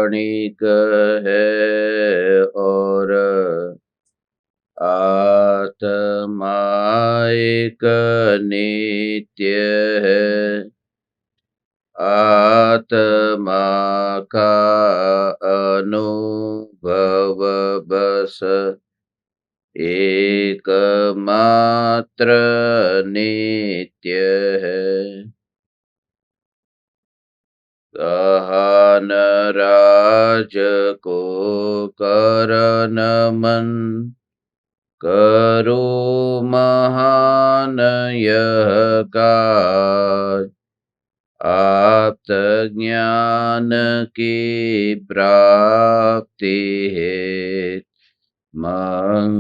क्षणिक है और आत्मा एक नित्य है। आत्मा का अनुभव बस एकमात्र नित्य है। कहा नराज को कर नमन, करो महान यह काज। आप्त ज्ञान की प्राप्ति है, मंगलमय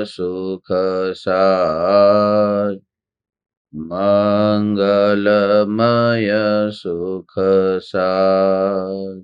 सुख साज। मंगलमय सुख साज।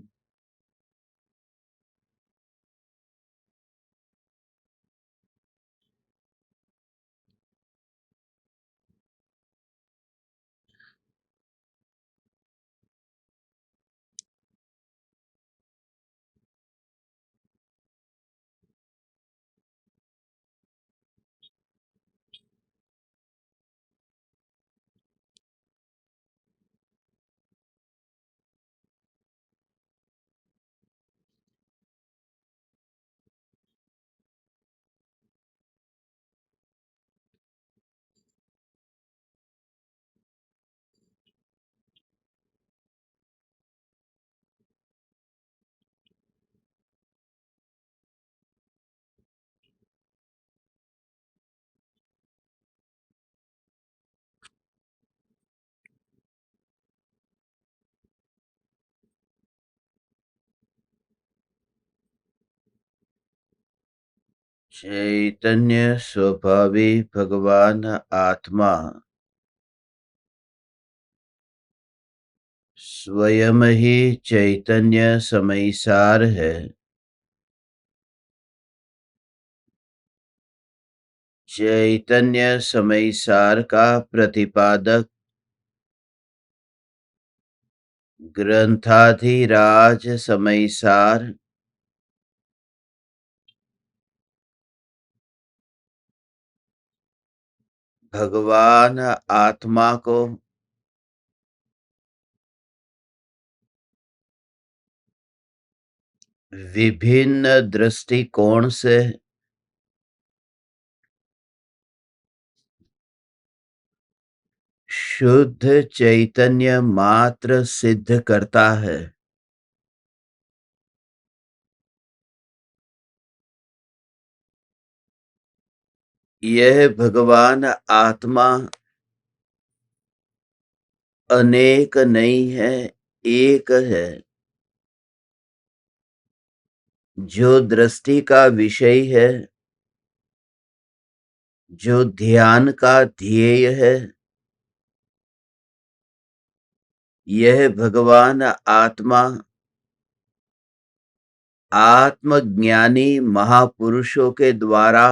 चैतन्य स्वभावी भगवान आत्मा स्वयं ही चैतन्य समयसार है। चैतन्य समयसार का प्रतिपादक ग्रंथाधिराज समयसार भगवान आत्मा को विभिन्न दृष्टिकोण से शुद्ध चैतन्य मात्र सिद्ध करता है। यह भगवान आत्मा अनेक नहीं है, एक है। जो दृष्टि का विषय है, जो ध्यान का ध्येय है, यह भगवान आत्मा आत्मज्ञानी महापुरुषों के द्वारा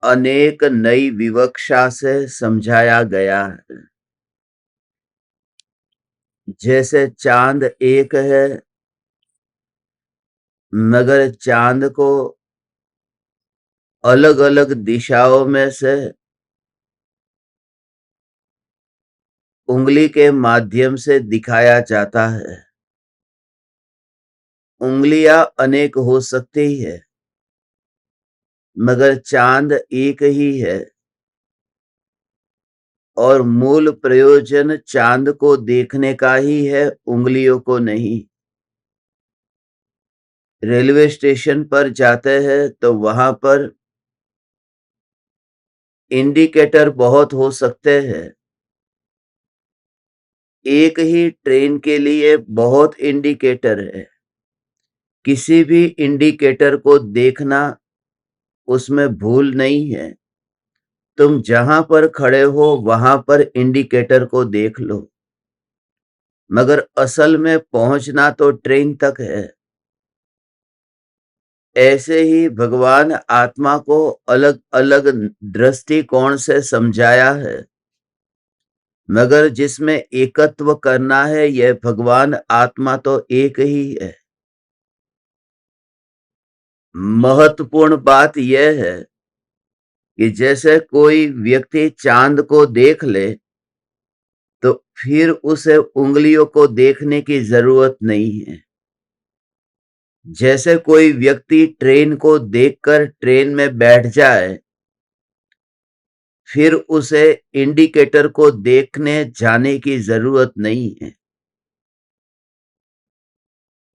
अनेक नई विवक्षा से समझाया गया है। जैसे चांद एक है, मगर चांद को अलग अलग दिशाओं में से उंगली के माध्यम से दिखाया जाता है। उंगलियां अनेक हो सकती है, मगर चांद एक ही है और मूल प्रयोजन चांद को देखने का ही है, उंगलियों को नहीं। रेलवे स्टेशन पर जाते हैं तो वहां पर इंडिकेटर बहुत हो सकते हैं। एक ही ट्रेन के लिए बहुत इंडिकेटर है। किसी भी इंडिकेटर को देखना, उसमें भूल नहीं है। तुम जहां पर खड़े हो वहां पर इंडिकेटर को देख लो, मगर असल में पहुंचना तो ट्रेन तक है। ऐसे ही भगवान आत्मा को अलग अलग दृष्टिकोण से समझाया है। मगर जिसमें एकत्व करना है, यह भगवान आत्मा तो एक ही है। महत्वपूर्ण बात यह है कि जैसे कोई व्यक्ति चांद को देख ले तो फिर उसे उंगलियों को देखने की जरूरत नहीं है। जैसे कोई व्यक्ति ट्रेन को देखकर ट्रेन में बैठ जाए, फिर उसे इंडिकेटर को देखने जाने की जरूरत नहीं है।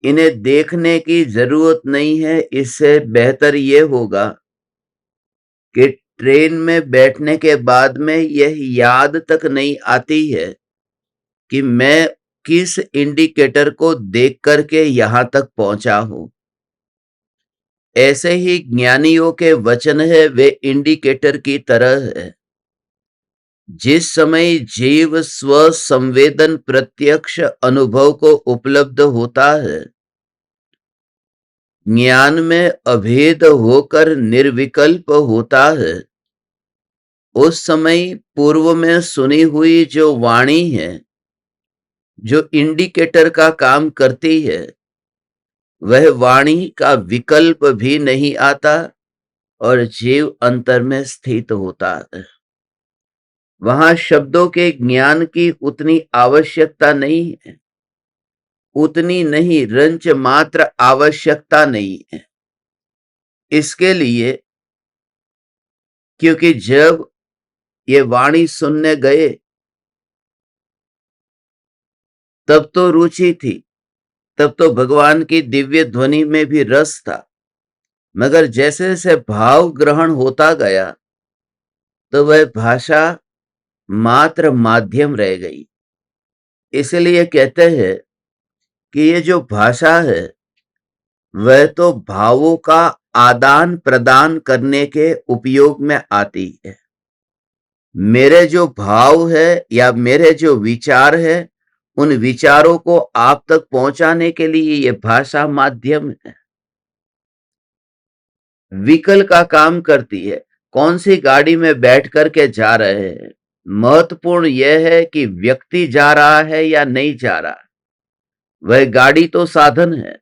इन्हें देखने की जरूरत नहीं है। इससे बेहतर यह होगा कि ट्रेन में बैठने के बाद में यह याद तक नहीं आती है कि मैं किस इंडिकेटर को देख करके यहां तक पहुंचा हूं। ऐसे ही ज्ञानियों के वचन है, वे इंडिकेटर की तरह है। जिस समय जीव स्व संवेदन प्रत्यक्ष अनुभव को उपलब्ध होता है, ज्ञान में अभेद होकर निर्विकल्प होता है, उस समय पूर्व में सुनी हुई जो वाणी है, जो इंडिकेटर का काम करती है, वह वाणी का विकल्प भी नहीं आता और जीव अंतर में स्थित होता है। वहां शब्दों के ज्ञान की उतनी आवश्यकता नहीं है, उतनी नहीं, रंच मात्र आवश्यकता नहीं है। इसके लिए, क्योंकि जब ये वाणी सुनने गए तब तो रुचि थी, तब तो भगवान की दिव्य ध्वनि में भी रस था, मगर जैसे जैसे भाव ग्रहण होता गया तो वह भाषा मात्र माध्यम रह गई। इसलिए कहते हैं कि ये जो भाषा है वह तो भावों का आदान प्रदान करने के उपयोग में आती है। मेरे जो भाव है या मेरे जो विचार है, उन विचारों को आप तक पहुंचाने के लिए ये भाषा माध्यम है, व्हीकल का काम करती है। कौन सी गाड़ी में बैठ करके जा रहे हैं, महत्वपूर्ण यह है कि व्यक्ति जा रहा है या नहीं जा रहा। वह गाड़ी तो साधन है।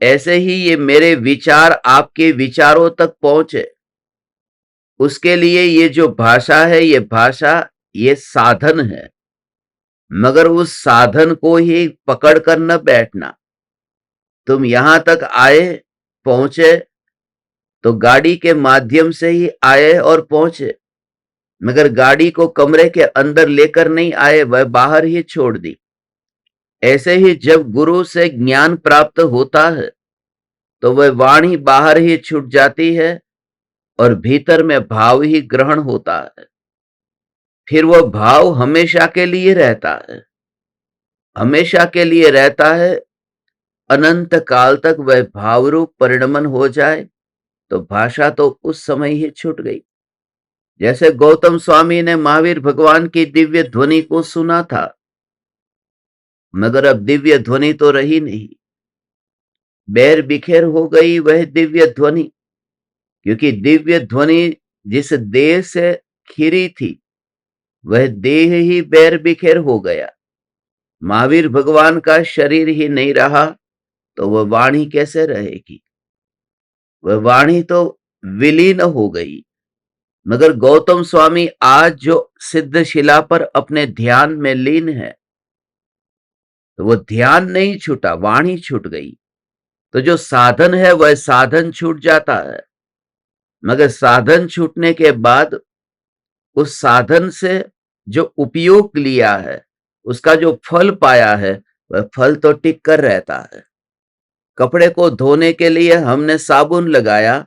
ऐसे ही ये मेरे विचार आपके विचारों तक पहुंचे, उसके लिए ये जो भाषा है, ये भाषा ये साधन है। मगर उस साधन को ही पकड़ कर न बैठना। तुम यहां तक आए, पहुंचे तो गाड़ी के माध्यम से ही आए और पहुंचे, मगर गाड़ी को कमरे के अंदर लेकर नहीं आए, वह बाहर ही छोड़ दी। ऐसे ही जब गुरु से ज्ञान प्राप्त होता है तो वह वाणी बाहर ही छूट जाती है और भीतर में भाव ही ग्रहण होता है। फिर वह भाव हमेशा के लिए रहता है, हमेशा के लिए रहता है। अनंत काल तक वह भाव रूप परिणमन हो जाए तो भाषा तो उस समय ही छूट गई। जैसे गौतम स्वामी ने महावीर भगवान की दिव्य ध्वनि को सुना था, मगर अब दिव्य ध्वनि तो रही नहीं, बैर बिखेर हो गई वह दिव्य ध्वनि। क्योंकि दिव्य ध्वनि जिस देह से खिरी थी, वह देह ही बैर बिखेर हो गया। महावीर भगवान का शरीर ही नहीं रहा तो वह वाणी कैसे रहेगी? वह वाणी तो विलीन हो गई। मगर गौतम स्वामी आज जो सिद्ध शिला पर अपने ध्यान में लीन है, तो वो ध्यान नहीं छूटा, वाणी छूट गई। तो जो साधन है वह साधन छूट जाता है, मगर साधन छूटने के बाद उस साधन से जो उपयोग लिया है, उसका जो फल पाया है, वह फल तो टिक कर रहता है। कपड़े को धोने के लिए हमने साबुन लगाया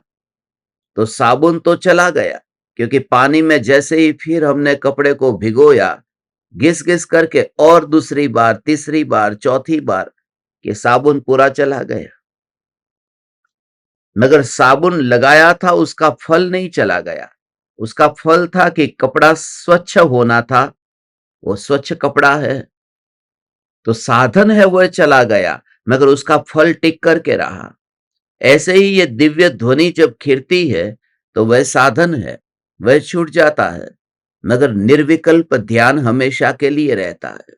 तो साबुन तो चला गया, क्योंकि पानी में जैसे ही फिर हमने कपड़े को भिगोया, घिस घिस करके, और दूसरी बार, तीसरी बार, चौथी बार, कि साबुन पूरा चला गया। मगर साबुन लगाया था, उसका फल नहीं चला गया। उसका फल था कि कपड़ा स्वच्छ होना था, वो स्वच्छ कपड़ा है। तो साधन है वह चला गया, मगर उसका फल टिक करके रहा। ऐसे ही ये दिव्य ध्वनि जब खिरती है तो वह साधन है, वह छूट जाता है, मगर निर्विकल्प ध्यान हमेशा के लिए रहता है।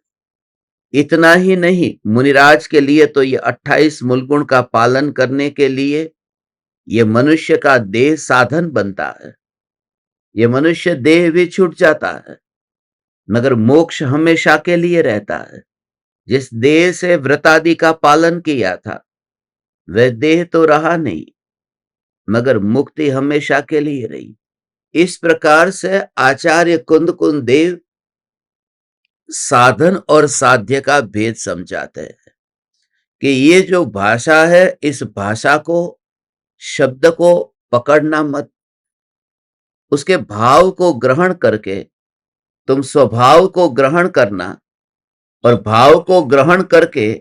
इतना ही नहीं, मुनिराज के लिए तो ये 28 मूलगुण का पालन करने के लिए ये मनुष्य का देह साधन बनता है। ये मनुष्य देह भी छूट जाता है, मगर मोक्ष हमेशा के लिए रहता है। जिस देह से व्रतादि का पालन किया था वह देह तो रहा नहीं, मगर मुक्ति हमेशा के लिए रही। इस प्रकार से आचार्य कुंद देव साधन और साध्य का भेद समझाते हैं कि ये जो भाषा है, इस भाषा को, शब्द को पकड़ना मत, उसके भाव को ग्रहण करके तुम स्वभाव को ग्रहण करना, और भाव को ग्रहण करके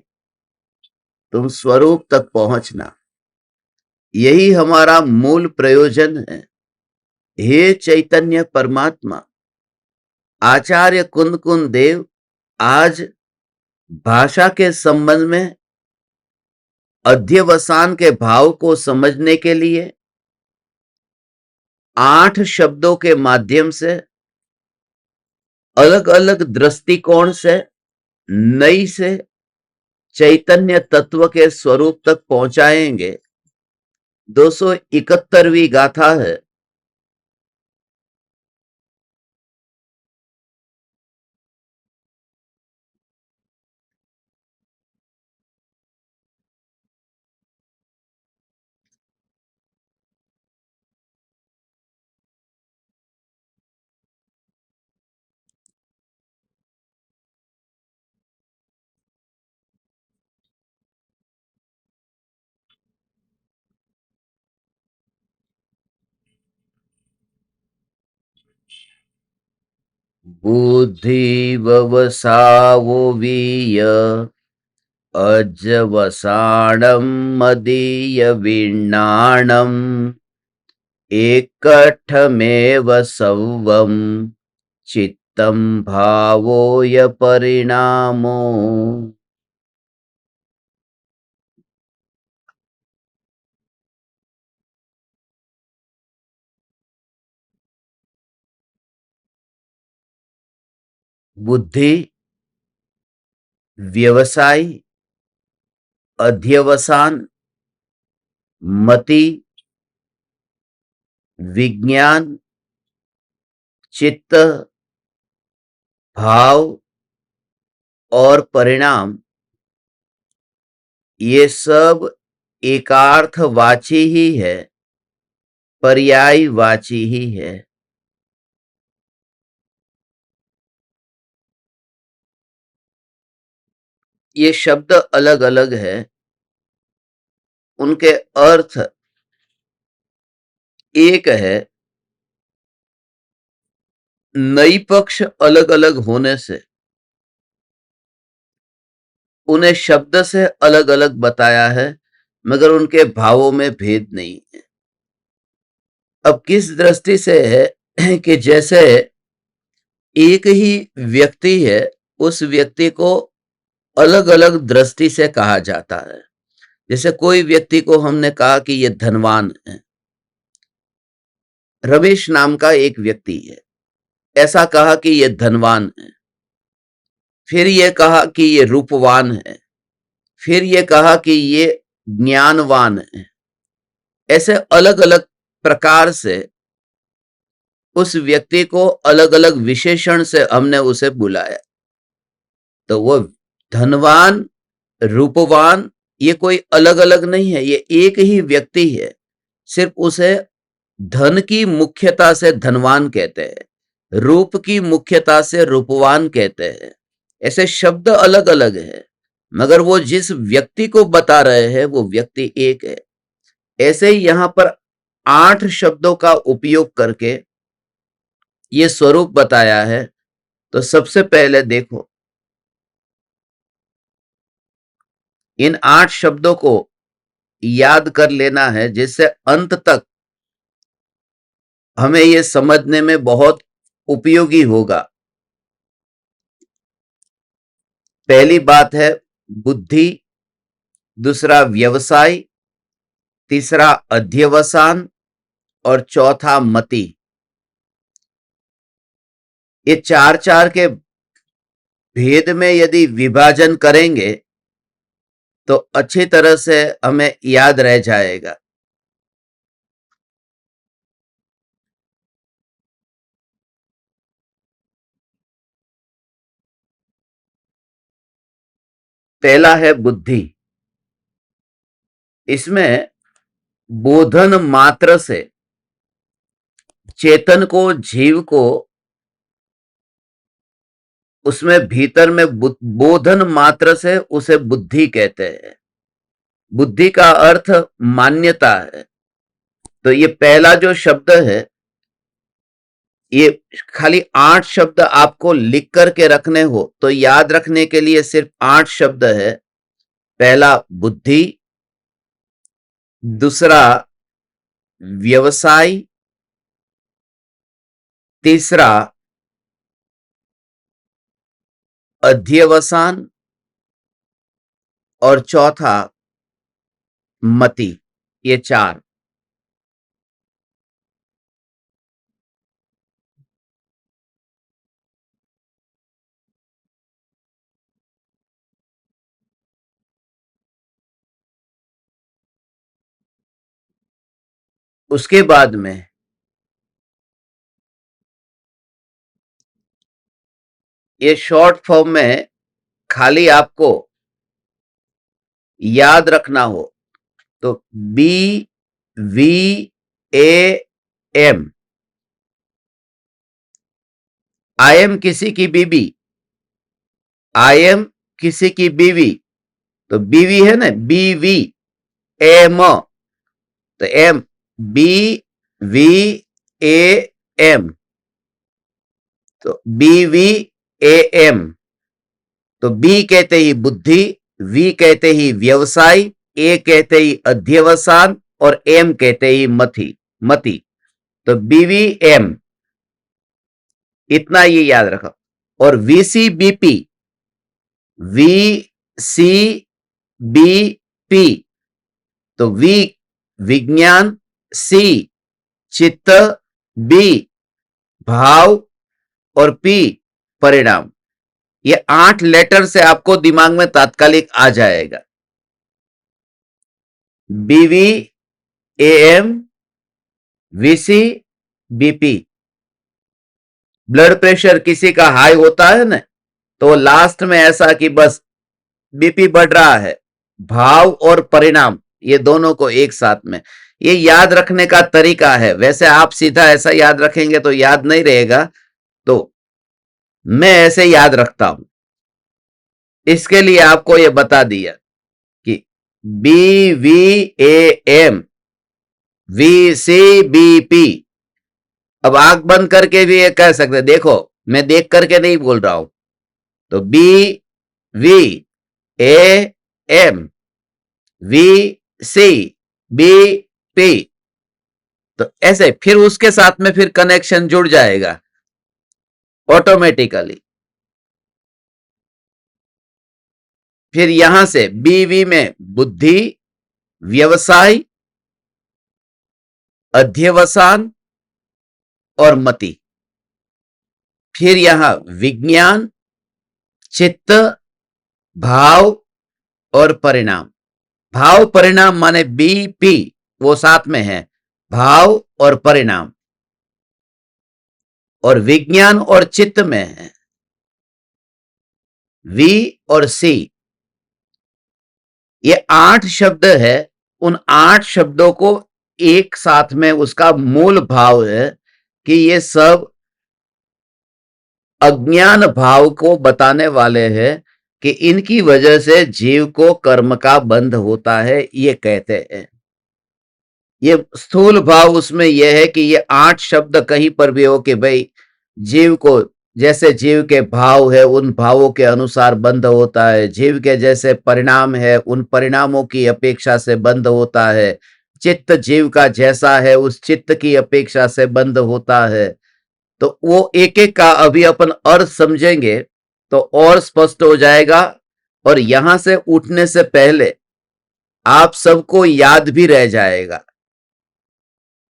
तुम स्वरूप तक पहुंचना। यही हमारा मूल प्रयोजन है। हे चैतन्य परमात्मा, आचार्य कुंद देव आज भाषा के संबंध में अध्यवसान के भाव को समझने के लिए 8 शब्दों के माध्यम से अलग अलग दृष्टिकोण से नई से चैतन्य तत्व के स्वरूप तक पहुंचाएंगे। 271वीं गाथा है। बुद्धि ववसावो वीय अजवसाणं मदीय विण्णाणम् एकठमेव सव्वं चित्तं भावोय परिणामो। बुद्धि, व्यवसाय, अध्यवसान, मति, विज्ञान, चित्त, भाव और परिणाम, ये सब एकार्थवाची ही है, पर्यायवाची ही है। ये शब्द अलग अलग है, उनके अर्थ एक है। नई पक्ष अलग अलग होने से उन्हें शब्द से अलग अलग बताया है, मगर उनके भावों में भेद नहीं है। अब किस दृष्टि से है कि जैसे एक ही व्यक्ति है, उस व्यक्ति को अलग अलग दृष्टि से कहा जाता है। जैसे कोई व्यक्ति को हमने कहा कि ये धनवान है, रमेश नाम का एक व्यक्ति है, ऐसा कहा कि ये धनवान है। फिर ये कहा कि ये रूपवान है, फिर ये कहा कि ये ज्ञानवान है। ऐसे अलग अलग प्रकार से उस व्यक्ति को अलग अलग विशेषण से हमने उसे बुलाया। तो वो धनवान, रूपवान, ये कोई अलग अलग नहीं है, ये एक ही व्यक्ति है। सिर्फ उसे धन की मुख्यता से धनवान कहते हैं, रूप की मुख्यता से रूपवान कहते हैं। ऐसे शब्द अलग अलग है, मगर वो जिस व्यक्ति को बता रहे हैं वो व्यक्ति एक है। ऐसे ही यहां पर 8 शब्दों का उपयोग करके ये स्वरूप बताया है। तो सबसे पहले देखो, इन 8 शब्दों को याद कर लेना है, जिससे अंत तक हमें ये समझने में बहुत उपयोगी होगा। पहली बात है बुद्धि, दूसरा व्यवसाय, तीसरा अध्यवसान और चौथा मति। ये चार चार के भेद में यदि विभाजन करेंगे तो अच्छी तरह से हमें याद रह जाएगा। पहला है बुद्धि। इसमें बोधन मात्र से चेतन को, जीव को, उसमें भीतर में बोधन मात्र से उसे बुद्धि कहते हैं। बुद्धि का अर्थ मान्यता है। तो ये पहला जो शब्द है, ये खाली 8 शब्द आपको लिख करके रखने हो तो याद रखने के लिए सिर्फ 8 शब्द है। पहला बुद्धि, दूसरा व्यवसाय, तीसरा अध्यवसान और चौथा मति। ये 4। उसके बाद में ये शॉर्ट फॉर्म में खाली आपको याद रखना हो तो BVAM। आई एम किसी की बीबी, आई एम किसी की बीवी, तो बीवी है ना, BVAM, तो M, BVAM, तो BVAM। तो B कहते ही बुद्धि, V कहते ही व्यवसाय, A कहते ही अध्यवसान और M कहते ही मति। तो BVM, इतना ये याद रखो। और VCBP, VCBP, तो V विज्ञान, C चित्त, B भाव और P परिणाम। ये 8 लेटर से आपको दिमाग में तात्कालिक आ जाएगा। BVAM, VCBP। ब्लड प्रेशर किसी का हाई होता है ना, तो लास्ट में ऐसा कि बस बीपी बढ़ रहा है, भाव और परिणाम ये दोनों को एक साथ में, ये याद रखने का तरीका है। वैसे आप सीधा ऐसा याद रखेंगे तो याद नहीं रहेगा, तो मैं ऐसे याद रखता हूं। इसके लिए आपको ये बता दिया कि BVAM, VCBP। अब आंख बंद करके भी ये कह सकते, देखो मैं देख करके नहीं बोल रहा हूं। तो BVAM, VCBP, तो ऐसे फिर उसके साथ में फिर कनेक्शन जुड़ जाएगा ऑटोमेटिकली। फिर यहां से BV में बुद्धि, व्यवसाय, अध्यवसान और मति। फिर यहां विज्ञान, चित्त, भाव और परिणाम। भाव परिणाम माने BP, वो साथ में है, भाव और परिणाम। और विज्ञान और चित्त में है V और C। ये 8 शब्द है। उन 8 शब्दों को एक साथ में उसका मूल भाव है कि ये सब अज्ञान भाव को बताने वाले हैं कि इनकी वजह से जीव को कर्म का बंध होता है, ये कहते हैं। ये स्थूल भाव उसमें यह है कि ये 8 शब्द कहीं पर भी हो कि भाई जीव को, जैसे जीव के भाव है उन भावों के अनुसार बंध होता है, जीव के जैसे परिणाम है उन परिणामों की अपेक्षा से बंध होता है, चित्त जीव का जैसा है उस चित्त की अपेक्षा से बंध होता है। तो वो एक एक का अभी अपन अर्थ समझेंगे तो और स्पष्ट हो जाएगा। और यहां से उठने से पहले आप सबको याद भी रह जाएगा।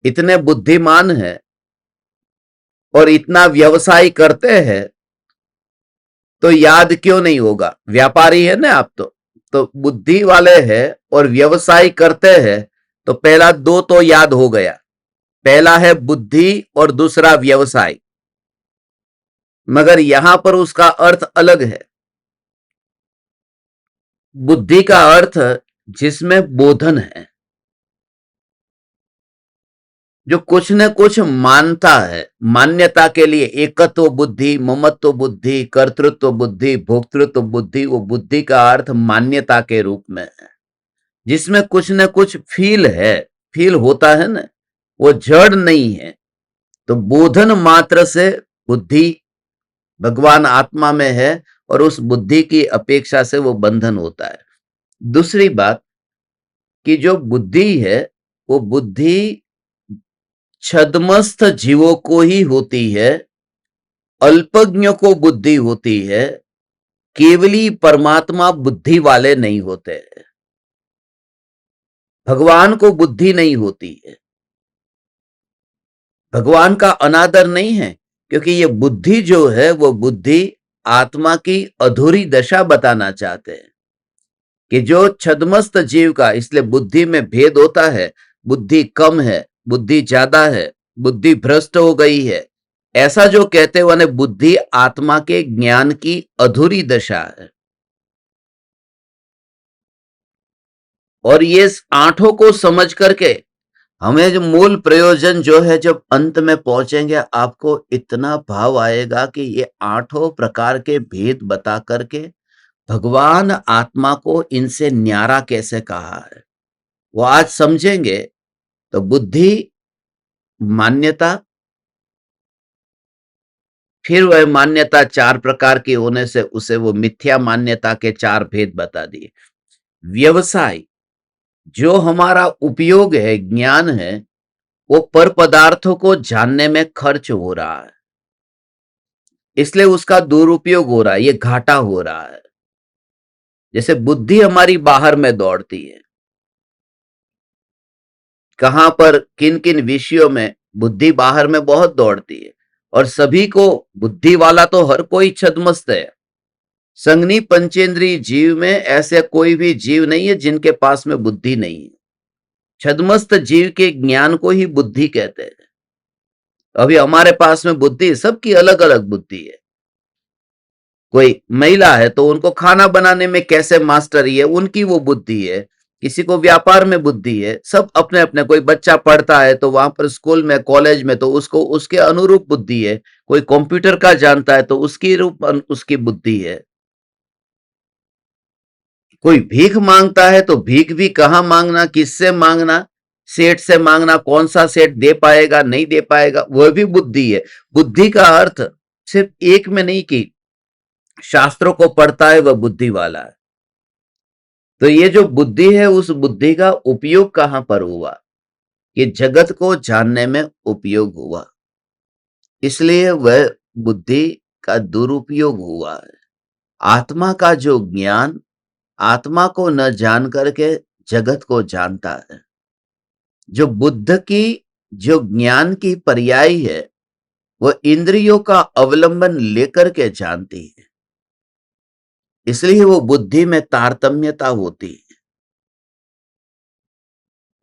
इतने बुद्धिमान है और इतना व्यवसाय करते हैं तो याद क्यों नहीं होगा? व्यापारी है ना आप तो बुद्धि वाले हैं और व्यवसाय करते हैं, तो पहला दो तो याद हो गया। पहला है बुद्धि और दूसरा व्यवसाय। मगर यहां पर उसका अर्थ अलग है। बुद्धि का अर्थ जिसमें बोधन है, जो कुछ न कुछ मानता है, मान्यता के लिए एकत्व बुद्धि, ममत्व बुद्धि, कर्तृत्व बुद्धि, भोक्तृत्व बुद्धि, वो बुद्धि का अर्थ मान्यता के रूप में है, जिसमें कुछ न कुछ फील है, फील होता है ना, वो जड़ नहीं है। तो बोधन मात्र से बुद्धि भगवान आत्मा में है और उस बुद्धि की अपेक्षा से वो बंधन होता है। दूसरी बात कि जो बुद्धि है, वो बुद्धि छद्मस्थ जीवों को ही होती है, अल्पज्ञों को बुद्धि होती है, केवली परमात्मा बुद्धि वाले नहीं होते हैं। भगवान को बुद्धि नहीं होती है। भगवान का अनादर नहीं है, क्योंकि ये बुद्धि जो है वो बुद्धि आत्मा की अधूरी दशा बताना चाहते हैं कि जो छद्मस्त जीव का, इसलिए बुद्धि में भेद होता है। बुद्धि कम है, बुद्धि ज्यादा है, बुद्धि भ्रष्ट हो गई है, ऐसा जो कहते हैं उन्हें बुद्धि आत्मा के ज्ञान की अधूरी दशा है। और ये आठों को समझ करके हमें जो मूल प्रयोजन जो है, जब अंत में पहुंचेंगे आपको इतना भाव आएगा कि ये आठों प्रकार के भेद बता करके भगवान आत्मा को इनसे न्यारा कैसे कहा है, वो आज समझेंगे। तो बुद्धि, मान्यता, फिर वह मान्यता चार प्रकार की होने से उसे वो मिथ्या मान्यता के चार भेद बता दिए। व्यवसाय, जो हमारा उपयोग है, ज्ञान है, वो पर पदार्थों को जानने में खर्च हो रहा है, इसलिए उसका दुरुपयोग हो रहा है, ये घाटा हो रहा है। जैसे बुद्धि हमारी बाहर में दौड़ती है, कहां पर किन किन विषयों में बुद्धि बाहर में बहुत दौड़ती है। और सभी को, बुद्धि वाला तो हर कोई छद्मस्त है। संगनी पंचेंद्रीय जीव में ऐसे कोई भी जीव नहीं है जिनके पास में बुद्धि नहीं है। छद्मस्त जीव के ज्ञान को ही बुद्धि कहते हैं। अभी हमारे पास में बुद्धि, सबकी अलग अलग बुद्धि है। कोई महिला है तो उनको खाना बनाने में कैसे मास्टरी है, उनकी वो बुद्धि है। किसी को व्यापार में बुद्धि है, सब अपने अपने। कोई बच्चा पढ़ता है तो वहां पर स्कूल में, कॉलेज में, तो उसको उसके अनुरूप बुद्धि है। कोई कंप्यूटर का जानता है तो उसकी रूप उसकी बुद्धि है। कोई भीख मांगता है तो भीख भी कहां मांगना, किससे मांगना, सेठ से मांगना, कौन सा सेठ दे पाएगा नहीं दे पाएगा, वह भी बुद्धि है। बुद्धि का अर्थ सिर्फ एक में नहीं कि शास्त्रों को पढ़ता है वह बुद्धि वाला है। तो ये जो बुद्धि है, उस बुद्धि का उपयोग कहां पर हुआ? कि जगत को जानने में उपयोग हुआ, इसलिए वह बुद्धि का दुरुपयोग हुआ है। आत्मा का जो ज्ञान, आत्मा को न जान करके जगत को जानता है। जो बुद्ध की, जो ज्ञान की पर्याय है, वह इंद्रियों का अवलंबन लेकर के जानती है, इसलिए वो बुद्धि में तारतम्यता होती है।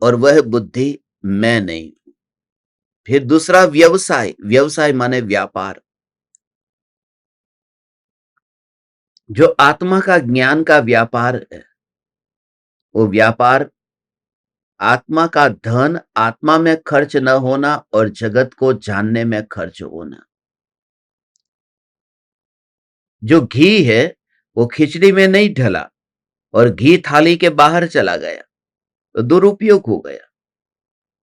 और वह बुद्धि मैं नहीं हूं। फिर दूसरा व्यवसाय, व्यवसाय माने व्यापार। जो आत्मा का ज्ञान का व्यापार है, वो व्यापार आत्मा का धन आत्मा में खर्च न होना और जगत को जानने में खर्च होना। जो घी है वो खिचड़ी में नहीं ढला और घी थाली के बाहर चला गया, तो दुरुपयोग हो गया।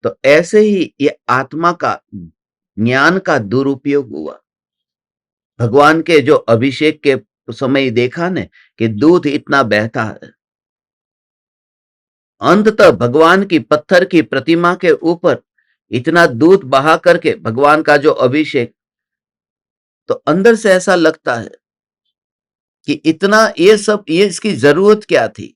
तो ऐसे ही ये आत्मा का ज्ञान का दुरुपयोग हुआ। भगवान के जो अभिषेक के समय देखा ने कि दूध इतना बहता है, अंततः भगवान की पत्थर की प्रतिमा के ऊपर इतना दूध बहा करके भगवान का जो अभिषेक, तो अंदर से ऐसा लगता है कि इतना ये सब, ये इसकी जरूरत क्या थी?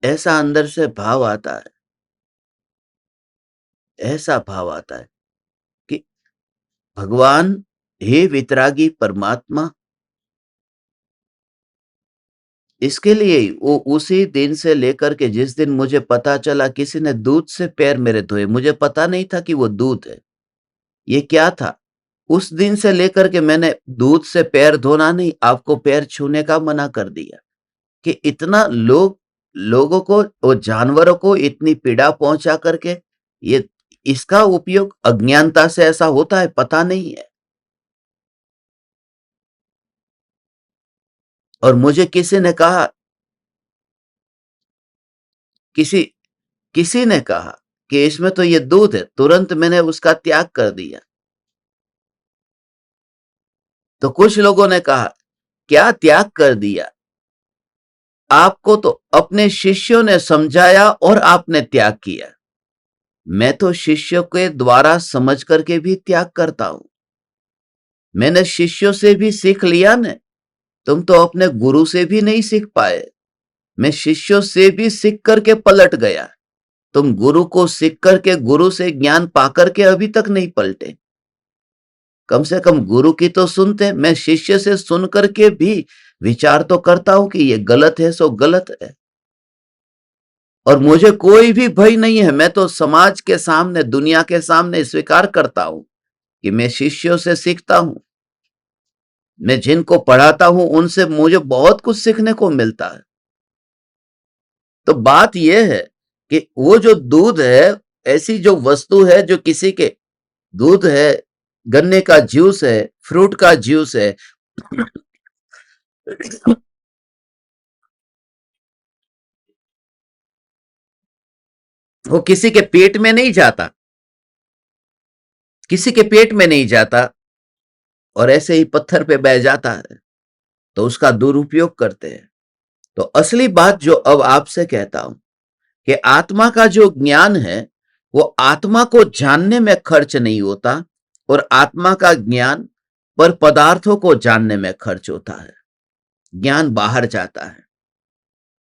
ऐसा अंदर से भाव आता है, ऐसा भाव आता है कि भगवान, हे वितरागी परमात्मा, इसके लिए ही वो उसी दिन से लेकर के जिस दिन मुझे पता चला किसी ने दूध से पैर मेरे धोए, मुझे पता नहीं था कि वो दूध है। ये क्या था? उस दिन से लेकर के मैंने दूध से पैर धोना नहीं, आपको पैर छूने का मना कर दिया कि इतना लोगों को और जानवरों को इतनी पीड़ा पहुंचा करके ये इसका उपयोग अज्ञानता से ऐसा होता है, पता नहीं है। और मुझे किसी ने कहा, किसी किसी ने कहा कि इसमें तो ये दूध है, तुरंत मैंने उसका त्याग कर दिया। तो कुछ लोगों ने कहा, क्या त्याग कर दिया? आपको तो अपने शिष्यों ने समझाया और आपने त्याग किया। मैं तो शिष्यों के द्वारा समझ करके भी त्याग करता हूं। मैंने शिष्यों से भी सीख लिया न, तुम तो अपने गुरु से भी नहीं सीख पाए। मैं शिष्यों से भी सीख करके पलट गया, तुम गुरु को सीख करके, गुरु से ज्ञान पाकर के अभी तक नहीं पलटे। कम से कम गुरु की तो सुनते, मैं शिष्य से सुन करके भी विचार तो करता हूं कि ये गलत है सो गलत है। और मुझे कोई भी भय नहीं है, मैं तो समाज के सामने, दुनिया के सामने स्वीकार करता हूं कि मैं शिष्यों से सीखता हूं। मैं जिनको पढ़ाता हूं उनसे मुझे बहुत कुछ सीखने को मिलता है। तो बात यह है कि वो जो दूध है, ऐसी जो वस्तु है जो किसी के, दूध है, गन्ने का जूस है, फ्रूट का जूस है, वो किसी के पेट में नहीं जाता, किसी के पेट में नहीं जाता और ऐसे ही पत्थर पे बह जाता है, तो उसका दुरुपयोग करते हैं। तो असली बात जो अब आपसे कहता हूं कि आत्मा का जो ज्ञान है वो आत्मा को जानने में खर्च नहीं होता, और आत्मा का ज्ञान पर पदार्थों को जानने में खर्च होता है। ज्ञान बाहर जाता है,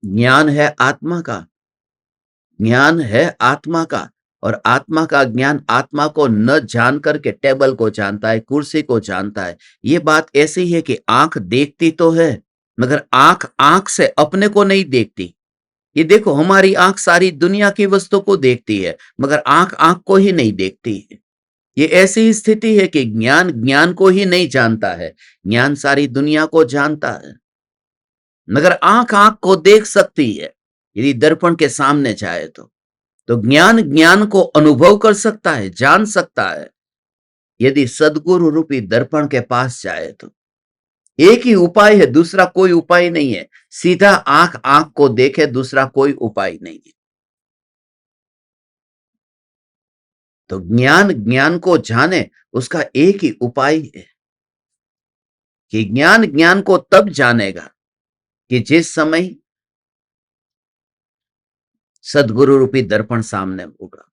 ज्ञान है आत्मा का, ज्ञान है आत्मा का। और आत्मा का ज्ञान आत्मा को न जान करके टेबल को जानता है, कुर्सी को जानता है। ये बात ऐसी है कि आंख देखती तो है, मगर आंख आंख से अपने को नहीं देखती। ये देखो, हमारी आंख सारी दुनिया की वस्तु को देखती है, मगर आंख आंख को ही नहीं देखती है। ये ऐसी स्थिति है कि ज्ञान ज्ञान को ही नहीं जानता है, ज्ञान सारी दुनिया को जानता है। मगर आंख आंख को देख सकती है यदि दर्पण के सामने जाए तो ज्ञान ज्ञान को अनुभव कर सकता है, जान सकता है यदि सदगुरु रूपी दर्पण के पास जाए तो। एक ही उपाय है, दूसरा कोई उपाय नहीं है। सीधा आंख आंख को देखे, दूसरा कोई उपाय नहीं है। तो ज्ञान ज्ञान को जाने, उसका एक ही उपाय है कि ज्ञान ज्ञान को तब जानेगा कि जिस समय सदगुरु रूपी दर्पण सामने होगा।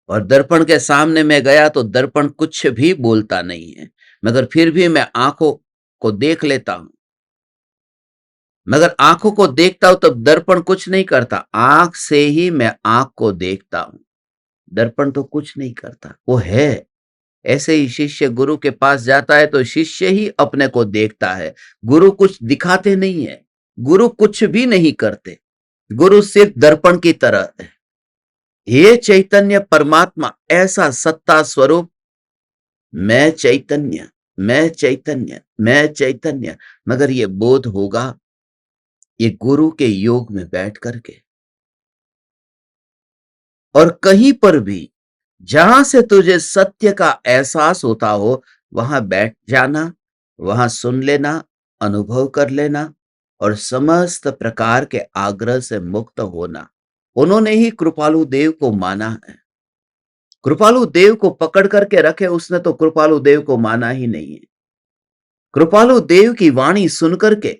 और दर्पण के सामने मैं गया तो दर्पण कुछ भी बोलता नहीं है, मगर फिर भी मैं आंखों को देख लेता हूं। मगर आंखों को देखता हूं तब दर्पण कुछ नहीं करता, आंख से ही मैं आंख को देखता हूं। दर्पण तो कुछ नहीं करता, वो है। ऐसे ही शिष्य गुरु के पास जाता है तो शिष्य ही अपने को देखता है। गुरु कुछ दिखाते नहीं है, गुरु कुछ भी नहीं करते, गुरु सिर्फ दर्पण की तरह है। ये चैतन्य परमात्मा, ऐसा सत्ता स्वरूप, मैं चैतन्य, मैं चैतन्य, मैं चैतन्य। मगर ये बोध होगा ये गुरु के योग में बैठ करके। और कहीं पर भी जहां से तुझे सत्य का एहसास होता हो, वहां बैठ जाना, वहां सुन लेना, अनुभव कर लेना और समस्त प्रकार के आग्रह से मुक्त होना। उन्होंने ही कृपालु देव को माना है। कृपालु देव को पकड़ करके रखे, उसने तो कृपालु देव को माना ही नहीं है। कृपालु देव की वाणी सुनकर के,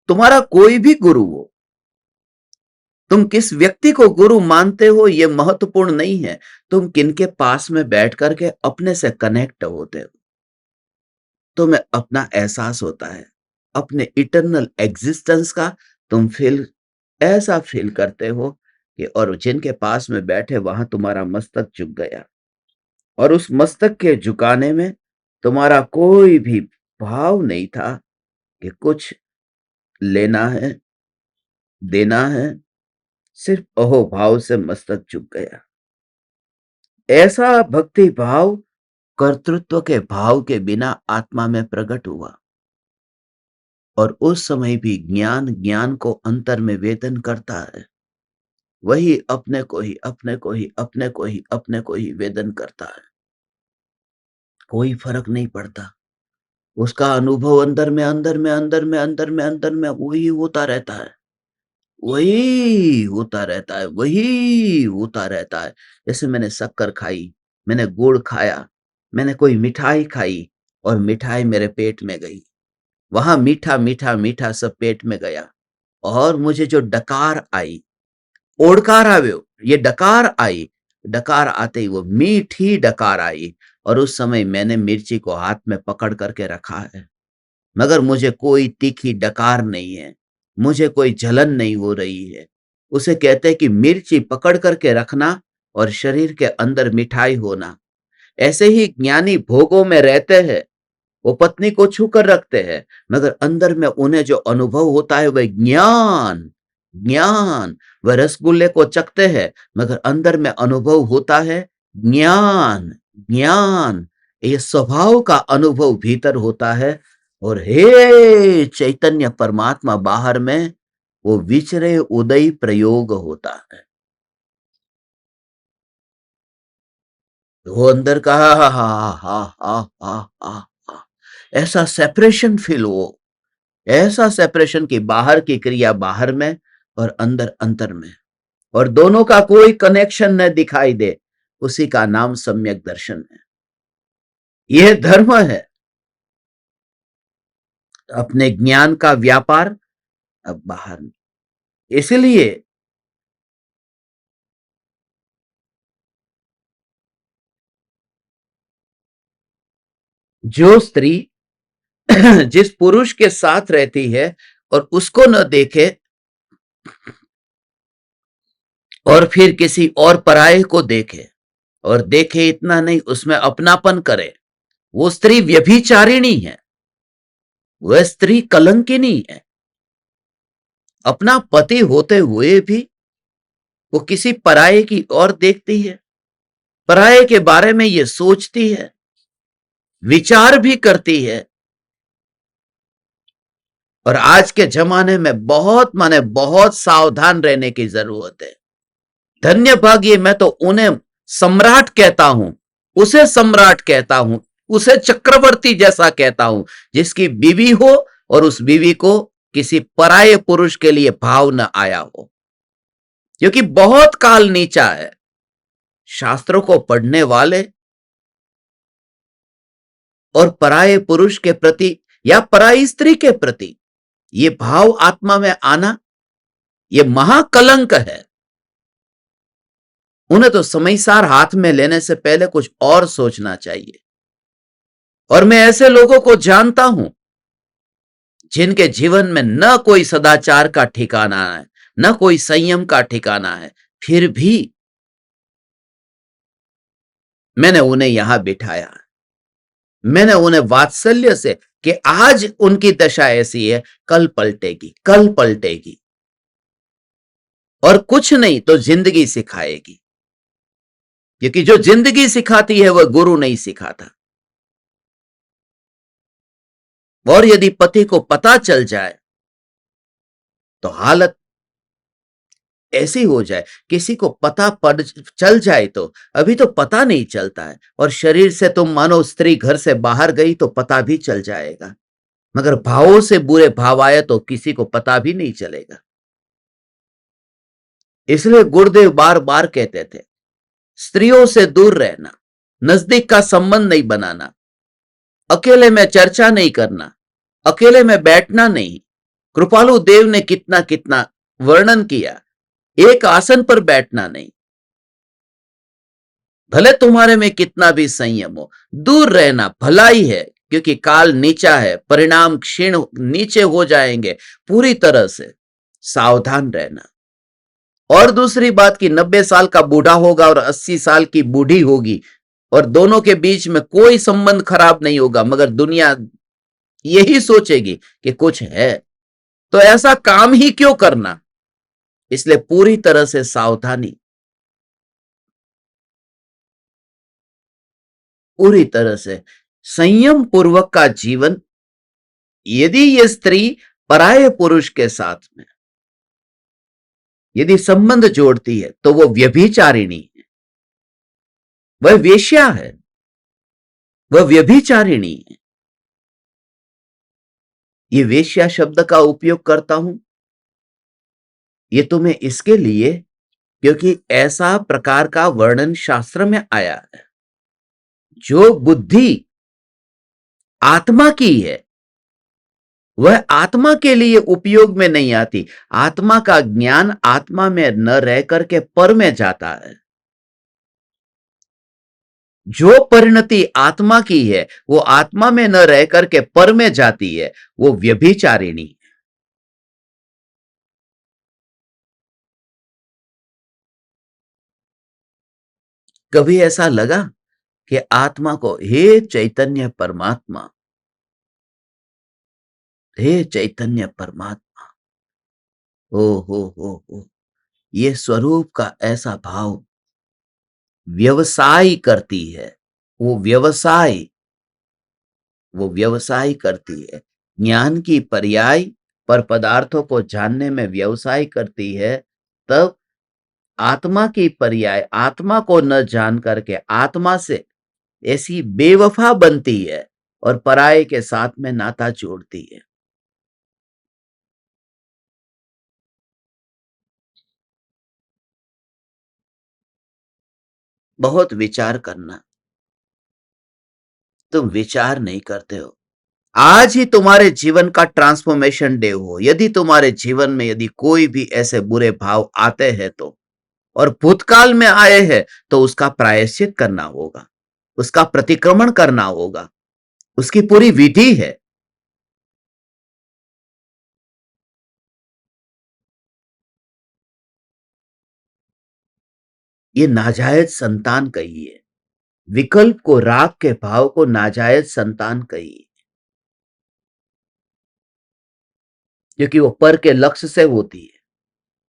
तुम्हारा कोई भी गुरु हो, तुम किस व्यक्ति को गुरु मानते हो यह महत्वपूर्ण नहीं है, तुम किनके पास में बैठ करके अपने से कनेक्ट होते हो। तुम्हें अपना एहसास होता है, अपने इटर्नल एग्जिस्टेंस का तुम फील ऐसा फील करते हो कि और जिनके पास में बैठे वहां तुम्हारा मस्तक झुक गया, और उस मस्तक के झुकाने में तुम्हारा कोई भी भाव नहीं था कि कुछ लेना है, देना है। सिर्फ अहो भाव से मस्तक झुक गया। ऐसा भक्ति भाव कर्तृत्व के भाव के बिना आत्मा में प्रकट हुआ, और उस समय भी ज्ञान ज्ञान को अंतर में वेदन करता है। वही अपने को ही अपने को ही अपने को ही अपने को ही वेदन करता है। कोई फर्क नहीं पड़ता। उसका अनुभव अंदर में अंदर में अंदर में अंदर में अंदर में वही होता रहता है, वही होता रहता है, वही होता रहता है। जैसे मैंने शक्कर खाई, मैंने गुड़ खाया, मैंने कोई मिठाई खाई और मिठाई मेरे पेट में गई। वहां मीठा मीठा मीठा सब पेट में गया, और मुझे जो डकार आई, ओड़कार आव्यो, ये डकार आई, डकार आते ही वो मीठी डकार आई, और उस समय मैंने मिर्ची को हाथ में पकड़ करके रखा है, मगर मुझे कोई तीखी डकार नहीं है, मुझे कोई जलन नहीं हो रही है। उसे कहते हैं कि मिर्ची पकड़ करके रखना और शरीर के अंदर मिठाई होना। ऐसे ही ज्ञानी भोगों में रहते हैं, वो पत्नी को छू कर रखते हैं, मगर अंदर में उन्हें जो अनुभव होता है वह ज्ञान ज्ञान। वह रसगुल्ले को चखते हैं, मगर अंदर में अनुभव होता है ज्ञान ज्ञान। ये स्वभाव का अनुभव भीतर होता है, और हे चैतन्य परमात्मा बाहर में वो विचरे उदय प्रयोग होता है। वो अंदर का हा हा हा हा हा हा हा हा, ऐसा सेपरेशन फील हो, ऐसा सेपरेशन की बाहर की क्रिया बाहर में और अंदर अंतर में, और दोनों का कोई कनेक्शन न दिखाई दे, उसी का नाम सम्यक दर्शन है। यह धर्म है, अपने ज्ञान का व्यापार अब बाहर में। इसलिए जो स्त्री जिस पुरुष के साथ रहती है और उसको न देखे, और फिर किसी और पराये को देखे, और देखे इतना नहीं उसमें अपनापन करे, वो स्त्री व्यभिचारिणी है, वह स्त्री कलंकिनी है। अपना पति होते हुए भी वो किसी पराये की ओर देखती है, पराये के बारे में ये सोचती है, विचार भी करती है। और आज के जमाने में बहुत माने बहुत सावधान रहने की जरूरत है। धन्य भाग्य, मैं तो उन्हें सम्राट कहता हूं, उसे सम्राट कहता हूं, उसे चक्रवर्ती जैसा कहता हूं, जिसकी बीवी हो और उस बीवी को किसी पराये पुरुष के लिए भाव न आया हो, क्योंकि बहुत काल नीचा है। शास्त्रों को पढ़ने वाले और पराये पुरुष के प्रति या पराई स्त्री के प्रति ये भाव आत्मा में आना, ये महाकलंक है। उन्हें तो समयसार हाथ में लेने से पहले कुछ और सोचना चाहिए। और मैं ऐसे लोगों को जानता हूं जिनके जीवन में न कोई सदाचार का ठिकाना है, न कोई संयम का ठिकाना है, फिर भी मैंने उन्हें यहां बिठाया। मैंने उन्हें वात्सल्य से कि आज उनकी दशा ऐसी है, कल पलटेगी, कल पलटेगी, और कुछ नहीं तो जिंदगी सिखाएगी, क्योंकि जो जिंदगी सिखाती है वह गुरु नहीं सिखाता। और यदि पति को पता चल जाए तो हालत ऐसी हो जाए, किसी को पता पड़ चल जाए तो अभी तो पता नहीं चलता है, और शरीर से तुम मानो स्त्री घर से बाहर गई तो पता भी चल जाएगा, मगर भावों से बुरे भाव आए तो किसी को पता भी नहीं चलेगा। इसलिए गुरुदेव बार बार कहते थे, स्त्रियों से दूर रहना, नजदीक का संबंध नहीं बनाना, अकेले में चर्चा नहीं करना, अकेले में बैठना नहीं। कृपालु देव ने कितना कितना वर्णन किया, एक आसन पर बैठना नहीं। भले तुम्हारे में कितना भी संयम हो, दूर रहना भलाई है, क्योंकि काल नीचा है, परिणाम क्षीण नीचे हो जाएंगे। पूरी तरह से सावधान रहना। और दूसरी बात कि 90 साल का बूढ़ा होगा और 80 साल की बूढ़ी होगी और दोनों के बीच में कोई संबंध खराब नहीं होगा, मगर दुनिया यही सोचेगी कि कुछ है। तो ऐसा काम ही क्यों करना? इसलिए पूरी तरह से सावधानी, पूरी तरह से संयम पूर्वक का जीवन। यदि ये स्त्री पराये पुरुष के साथ में यदि संबंध जोड़ती है तो वो व्यभिचारिणी है, वह वेश्या है, वह व्यभिचारिणी है। ये वेश्या शब्द का उपयोग करता हूं ये तुम्हें इसके लिए क्योंकि ऐसा प्रकार का वर्णन शास्त्र में आया है। जो बुद्धि आत्मा की है वह आत्मा के लिए उपयोग में नहीं आती। आत्मा का ज्ञान आत्मा में न रह करके पर में जाता है। जो परिणति आत्मा की है वो आत्मा में न रह करके पर में जाती है, वो व्यभिचारिणी। कभी ऐसा लगा कि आत्मा को हे चैतन्य परमात्मा, हे चैतन्य परमात्मा, ओ हो, ये स्वरूप का ऐसा भाव व्यवसाय करती है। वो व्यवसाय वो व्यवसाय करती है। ज्ञान की पर्याय पर पदार्थों को जानने में व्यवसाय करती है। तब आत्मा की पर्याय आत्मा को न जान करके आत्मा से ऐसी बेवफा बनती है और पराये के साथ में नाता जोड़ती है। बहुत विचार करना। तुम विचार नहीं करते हो। आज ही तुम्हारे जीवन का ट्रांसफॉर्मेशन डे हो। यदि तुम्हारे जीवन में यदि कोई भी ऐसे बुरे भाव आते हैं तो, और भूतकाल में आए हैं, तो उसका प्रायश्चित करना होगा, उसका प्रतिक्रमण करना होगा। उसकी पूरी विधि है। ये नाजायज संतान कहिए, विकल्प को राग के भाव को नाजायज संतान कहिए, क्योंकि वो पर के लक्ष्य से होती है।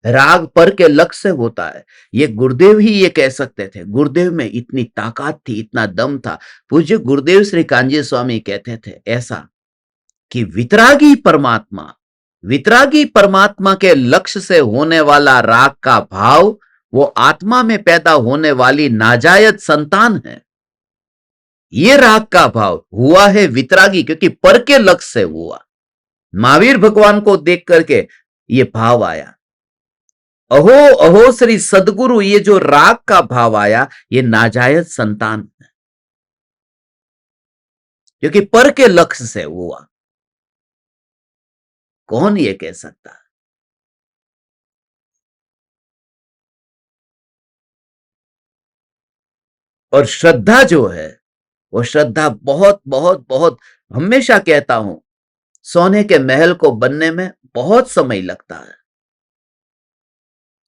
राग पर के लक्ष्य से होता है। ये गुरुदेव ही ये कह सकते थे। गुरुदेव में इतनी ताकत थी, इतना दम था। पूज्य गुरुदेव श्री कांजी स्वामी कहते थे ऐसा कि वितरागी परमात्मा के लक्ष्य से होने वाला राग का भाव वो आत्मा में पैदा होने वाली नाजायज संतान है। ये राग का भाव हुआ है वितरागी, क्योंकि पर के लक्ष्य से हुआ। महावीर भगवान को देख करके ये भाव आया। अहो अहो श्री सदगुरु, ये जो राग का भाव आया ये नाजायज संतान है, क्योंकि पर के लक्ष्य से हुआ। कौन ये कह सकता है? और श्रद्धा जो है वो श्रद्धा बहुत बहुत बहुत, हमेशा कहता हूं, सोने के महल को बनने में बहुत समय लगता है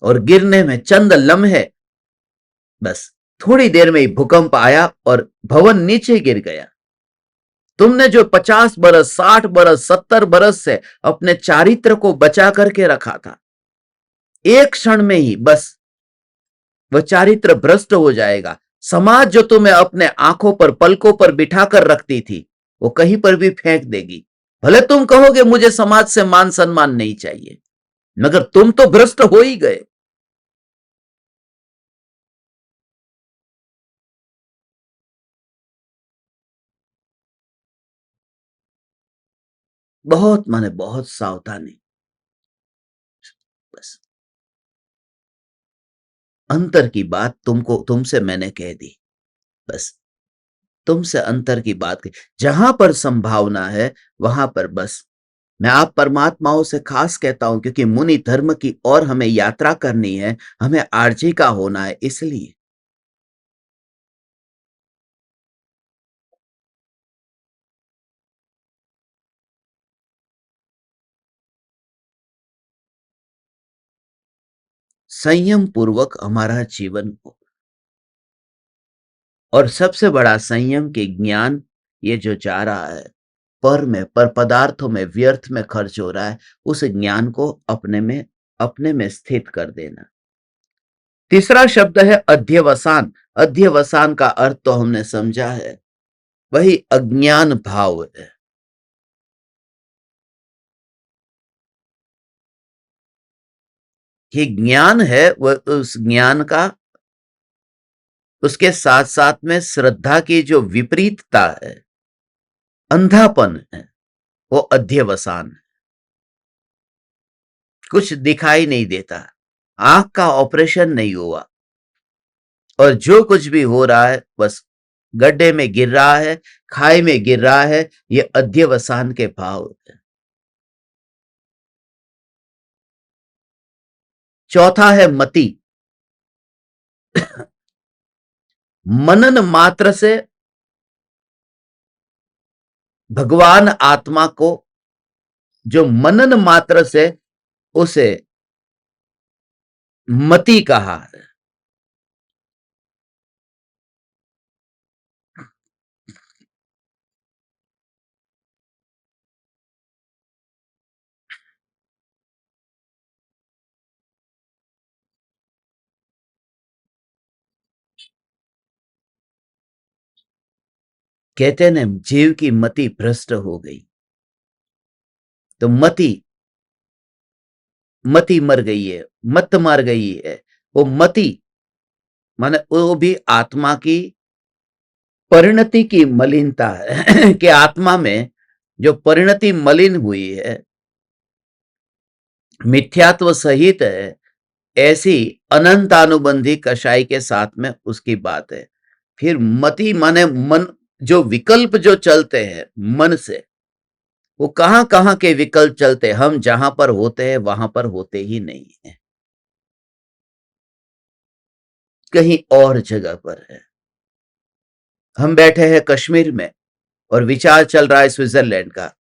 और गिरने में चंद लम्हे। बस थोड़ी देर में ही भूकंप आया और भवन नीचे गिर गया। तुमने जो 50 बरस 60 बरस 70 बरस से अपने चारित्र को बचा करके रखा था, एक क्षण में ही बस वह चारित्र भ्रष्ट हो जाएगा। समाज जो तुम्हें अपने आंखों पर पलकों पर बिठा कर रखती थी वो कहीं पर भी फेंक देगी। भले तुम कहोगे मुझे समाज से मान सम्मान नहीं चाहिए, मगर तुम तो भ्रष्ट हो ही गए। बहुत माने बहुत सावधानी। बस अंतर की बात तुमसे मैंने कह दी। बस तुमसे अंतर की बात की। जहां पर संभावना है वहां पर बस मैं आप परमात्माओं से खास कहता हूं, क्योंकि मुनि धर्म की और हमें यात्रा करनी है, हमें आरजी का होना है, इसलिए संयम पूर्वक हमारा जीवन हो। और सबसे बड़ा संयम कि ज्ञान ये जो जा रहा है पर पदार्थों में, व्यर्थ में खर्च हो रहा है, उस ज्ञान को अपने में स्थित कर देना। तीसरा शब्द है अध्यवसान। अध्यवसान का अर्थ तो हमने समझा है, वही अज्ञान भाव है। कि ज्ञान है वह उस ज्ञान का, उसके साथ साथ में श्रद्धा की जो विपरीतता है, अंधापन है, वो अध्यवसान है। कुछ दिखाई नहीं देता, आंख का ऑपरेशन नहीं हुआ और जो कुछ भी हो रहा है बस गड्ढे में गिर रहा है, खाई में गिर रहा है। ये अध्यवसान के भाव है। चौथा है मति। मनन मात्र से भगवान आत्मा को, जो मनन मात्र से, उसे मति कहा है। कहते हैं ना, जीव की मति भ्रष्ट हो गई। तो मति मर गई है, मत मर गई है। वो मति माने वो भी आत्मा की परिणति की मलिनता है। कि आत्मा में जो परिणति मलिन हुई है, मिथ्यात्व सहित है, ऐसी अनंतानुबंधी कषाय के साथ में उसकी बात है। फिर मति माने मन, जो विकल्प जो चलते हैं मन से, वो कहां कहां के विकल्प चलते हैं। हम जहां पर होते हैं वहां पर होते ही नहीं है, कहीं और जगह पर है। हम बैठे हैं कश्मीर में और विचार चल रहा है स्विट्जरलैंड का।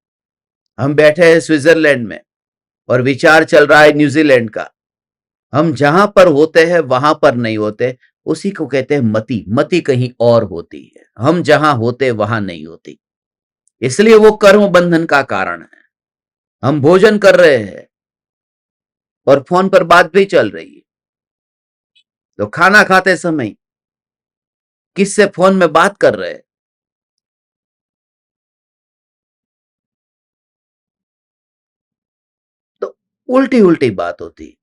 हम बैठे हैं स्विट्जरलैंड में और विचार चल रहा है न्यूजीलैंड का। हम जहां पर होते हैं वहां पर नहीं होते, उसी को कहते हैं मति। मति कहीं और होती है, हम जहां होते वहां नहीं होती। इसलिए वो कर्म बंधन का कारण है। हम भोजन कर रहे हैं और फोन पर बात भी चल रही है, तो खाना खाते समय किससे फोन में बात कर रहे हैं, तो उल्टी उल्टी बात होती।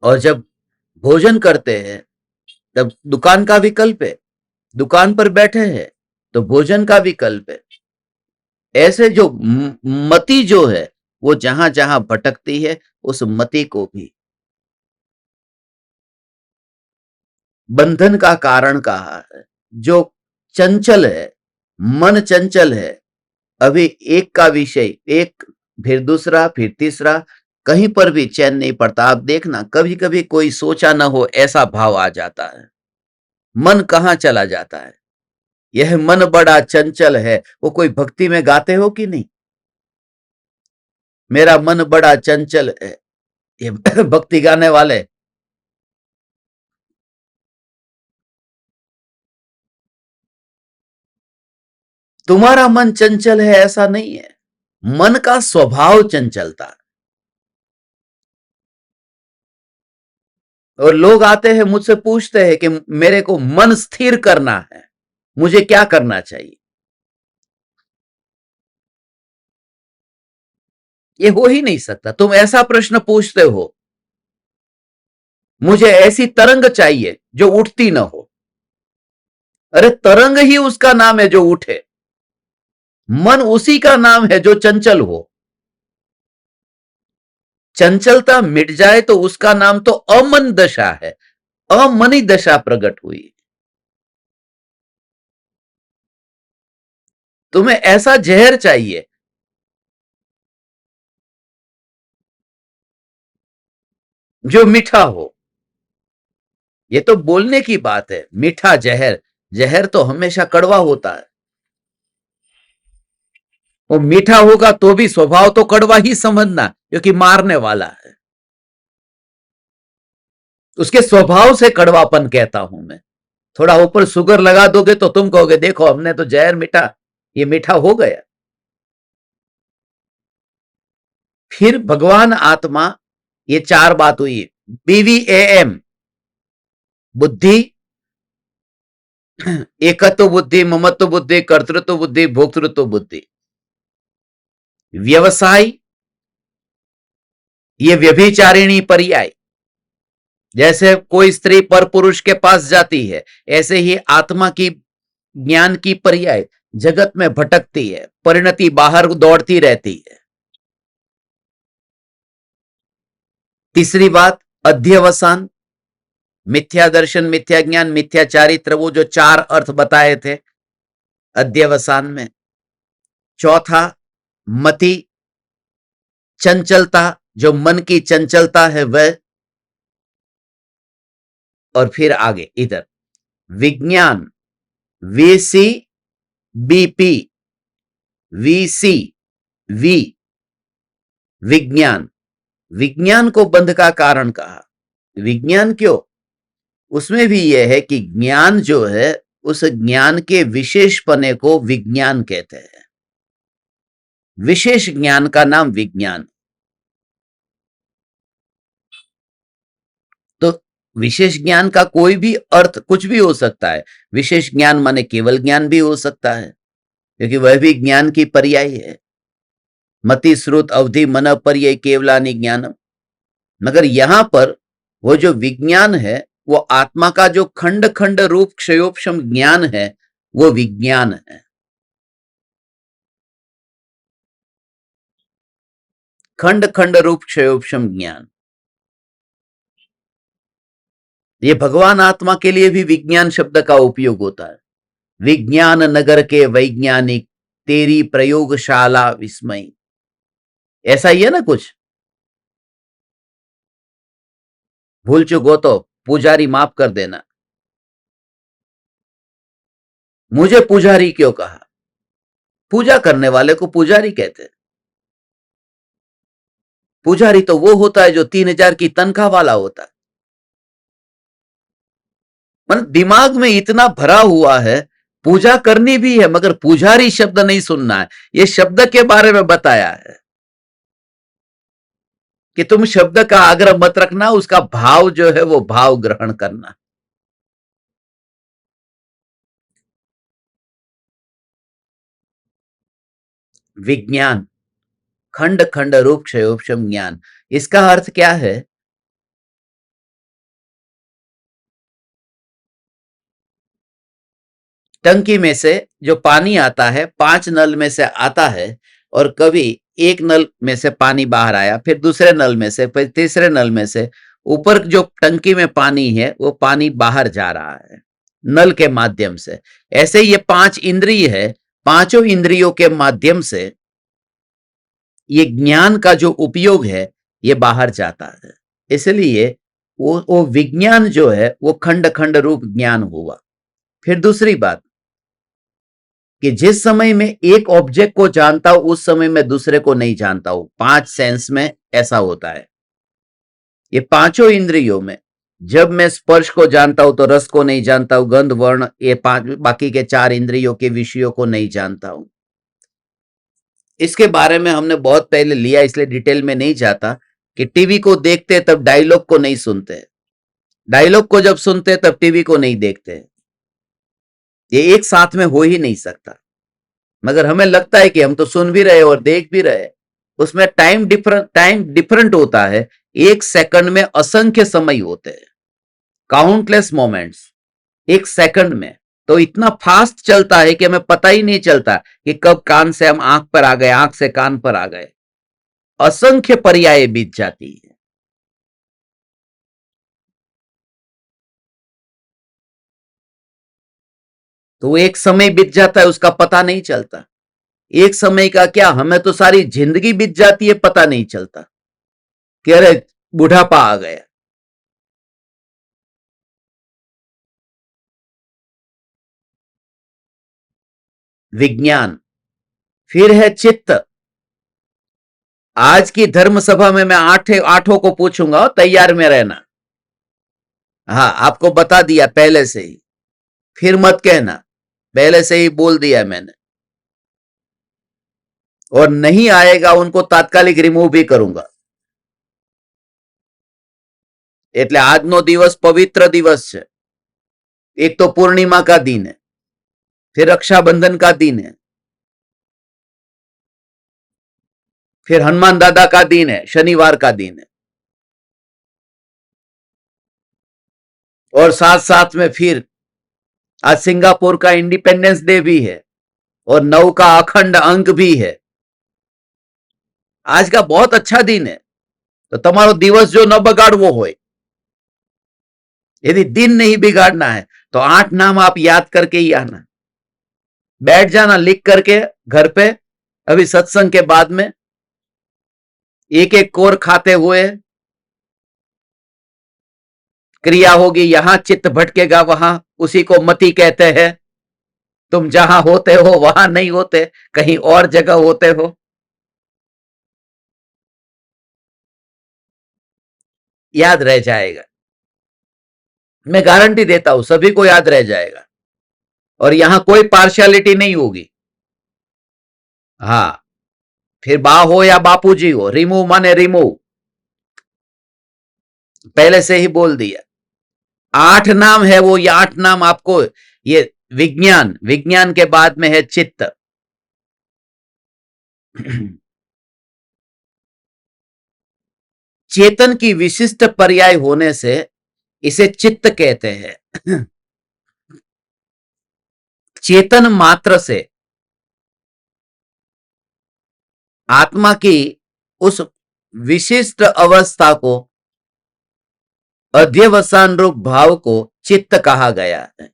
और जब भोजन करते हैं तब दुकान का विकल्प है, दुकान पर बैठे हैं तो भोजन का विकल्प है। ऐसे जो मति जो है वो जहां जहां भटकती है, उस मति को भी बंधन का कारण कहा है। जो चंचल है, मन चंचल है, अभी एक का विषय एक, फिर दूसरा, फिर तीसरा, कहीं पर भी चैन नहीं पड़ता। आप देखना, कभी कभी कोई सोचा ना हो ऐसा भाव आ जाता है, मन कहाँ चला जाता है। यह मन बड़ा चंचल है, वो कोई भक्ति में गाते हो कि नहीं? मेरा मन बड़ा चंचल है, ये भक्ति गाने वाले। तुम्हारा मन चंचल है ऐसा नहीं है, मन का स्वभाव चंचलता है। और लोग आते हैं मुझसे पूछते हैं कि मेरे को मन स्थिर करना है, मुझे क्या करना चाहिए? ये हो ही नहीं सकता। तुम ऐसा प्रश्न पूछते हो, मुझे ऐसी तरंग चाहिए जो उठती ना हो। अरे तरंग ही उसका नाम है जो उठे, मन उसी का नाम है जो चंचल हो। चंचलता मिट जाए तो उसका नाम तो अमन दशा है, अमनी दशा प्रकट हुई। तुम्हें ऐसा जहर चाहिए जो मीठा हो। ये तो बोलने की बात है, मीठा जहर। जहर तो हमेशा कड़वा होता है। वो मीठा होगा तो भी स्वभाव तो कड़वा ही समझना, क्योंकि मारने वाला है। उसके स्वभाव से कड़वापन कहता हूं मैं। थोड़ा ऊपर शुगर लगा दोगे तो तुम कहोगे देखो हमने तो जहर मीठा, ये मीठा हो गया। फिर भगवान आत्मा, ये चार बात हुई। BVAM, बुद्धि, एकत्व बुद्धि, ममत्व बुद्धि, कर्तृत्व बुद्धि, भोक्तृत्व बुद्धि। व्यवसाय, ये व्यभिचारिणी पर्याय। जैसे कोई स्त्री पर पुरुष के पास जाती है, ऐसे ही आत्मा की ज्ञान की पर्याय जगत में भटकती है, परिणति बाहर दौड़ती रहती है। तीसरी बात अध्यवसान, मिथ्या दर्शन, मिथ्या ज्ञान, मिथ्या चारित्र, वो जो चार अर्थ बताए थे अध्यवसान में। चौथा मति, चंचलता, जो मन की चंचलता है वह। और फिर आगे इधर विज्ञान, VC, BP, VC, V, विज्ञान। विज्ञान को बंध का कारण कहा। विज्ञान क्यों? उसमें भी यह है कि ज्ञान जो है, उस ज्ञान के विशेषपने को विज्ञान कहते हैं। विशेष ज्ञान का नाम विज्ञान। तो विशेष ज्ञान का कोई भी अर्थ कुछ भी हो सकता है। विशेष ज्ञान माने केवल ज्ञान भी हो सकता है, क्योंकि वह भी ज्ञान की पर्याय है। मति श्रुत अवधि मन पर्याय केवलानि ज्ञानम। मगर यहां पर वो जो विज्ञान है, वो आत्मा का जो खंड खंड रूप क्षयोपशम ज्ञान है, वो विज्ञान है। खंड खंड रूप क्षयोपशम ज्ञान। ये भगवान आत्मा के लिए भी विज्ञान शब्द का उपयोग होता है। विज्ञान नगर के वैज्ञानिक, तेरी प्रयोगशाला विस्मय। ऐसा ही है ना कुछ। भूल चूक हो तो पुजारी माफ कर देना। मुझे पुजारी क्यों कहा? पूजा करने वाले को पुजारी कहते हैं। पुजारी तो वो होता है जो 3,000 की तनख्वाह वाला होता है। मतलब दिमाग में इतना भरा हुआ है, पूजा करनी भी है मगर पुजारी शब्द नहीं सुनना है। ये शब्द के बारे में बताया है कि तुम शब्द का आग्रह मत रखना, उसका भाव जो है वो भाव ग्रहण करना। विज्ञान, खंड खंड रूप क्षयोपशम ज्ञान। इसका अर्थ क्या है? टंकी में से जो पानी आता है, 5 नल में से आता है, और कभी एक नल में से पानी बाहर आया, फिर दूसरे नल में से, फिर तीसरे नल में से, ऊपर जो टंकी में पानी है वो पानी बाहर जा रहा है नल के माध्यम से। ऐसे ये 5 इंद्रिय है, पांचों इंद्रियों के माध्यम से ये ज्ञान का जो उपयोग है ये बाहर जाता है। इसलिए वो विज्ञान जो है वो खंड खंड रूप ज्ञान हुआ। फिर दूसरी बात कि जिस समय में एक ऑब्जेक्ट को जानता हूं उस समय में दूसरे को नहीं जानता हूं। 5 सेंस में ऐसा होता है। ये पांचों इंद्रियों में जब मैं स्पर्श को जानता हूं तो रस को नहीं जानता हूं, गंध वर्ण, ये 5 बाकी के 4 इंद्रियों के विषयों को नहीं जानता हूं। इसके बारे में हमने बहुत पहले लिया, इसलिए डिटेल में नहीं जाता कि टीवी को देखते तब डायलॉग को नहीं सुनते, डायलॉग को जब सुनते तब टीवी को नहीं देखते। ये एक साथ में हो ही नहीं सकता। मगर हमें लगता है कि हम तो सुन भी रहे और देख भी रहे। उसमें टाइम डिफरेंट होता है। 1 सेकंड में असंख्य समय होते हैं, काउंटलेस मोमेंट्स, 1 सेकंड में। तो इतना फास्ट चलता है कि हमें पता ही नहीं चलता कि कब कान से हम आंख पर आ गए, आंख से कान पर आ गए। असंख्य पर्याय बीत जाती है। तो एक समय बीत जाता है, उसका पता नहीं चलता। एक समय का क्या, हमें तो सारी जिंदगी बीत जाती है, पता नहीं चलता कि अरे बुढ़ापा आ गया। विज्ञान, फिर है चित्त। आज की धर्म सभा में मैं आठों को पूछूंगा, तैयार में रहना। हाँ, आपको बता दिया पहले से ही, फिर मत कहना, पहले से ही बोल दिया मैंने। और नहीं आएगा उनको तात्कालिक रिमूव भी करूंगा। એટલે આજનો દિવસ પવિત્ર દિવસ છે। एक तो पूर्णिमा का दिन है, फिर रक्षाबंधन का दिन है, फिर हनुमान दादा का दिन है, शनिवार का दिन है, और साथ साथ में फिर आज सिंगापुर का इंडिपेंडेंस डे भी है और 9 का अखंड अंक भी है। आज का बहुत अच्छा दिन है। तो તમારો દિવસ જો ન બગાડવો હોય, यदि दिन नहीं बिगाड़ना है, तो 8 नाम आप याद करके ही आना। बैठ जाना लिख करके घर पे, अभी सत्संग के बाद में एक एक कोर खाते हुए क्रिया होगी। यहां चित्त भटकेगा, वहां उसी को मति कहते हैं। तुम जहां होते हो वहां नहीं होते, कहीं और जगह होते हो। याद रह जाएगा, मैं गारंटी देता हूं, सभी को याद रह जाएगा। और यहां कोई पार्शियलिटी नहीं होगी। हाँ, फिर बा हो या बापूजी हो, रिमूव माने रिमूव, पहले से ही बोल दिया। 8 नाम है वो, ये 8 नाम आपको, ये विज्ञान, विज्ञान के बाद में है चित्त। चेतन की विशिष्ट पर्याय होने से इसे चित्त कहते हैं। चेतन मात्र से आत्मा की उस विशिष्ट अवस्था को, अध्यवसान रूप भाव को चित्त कहा गया है।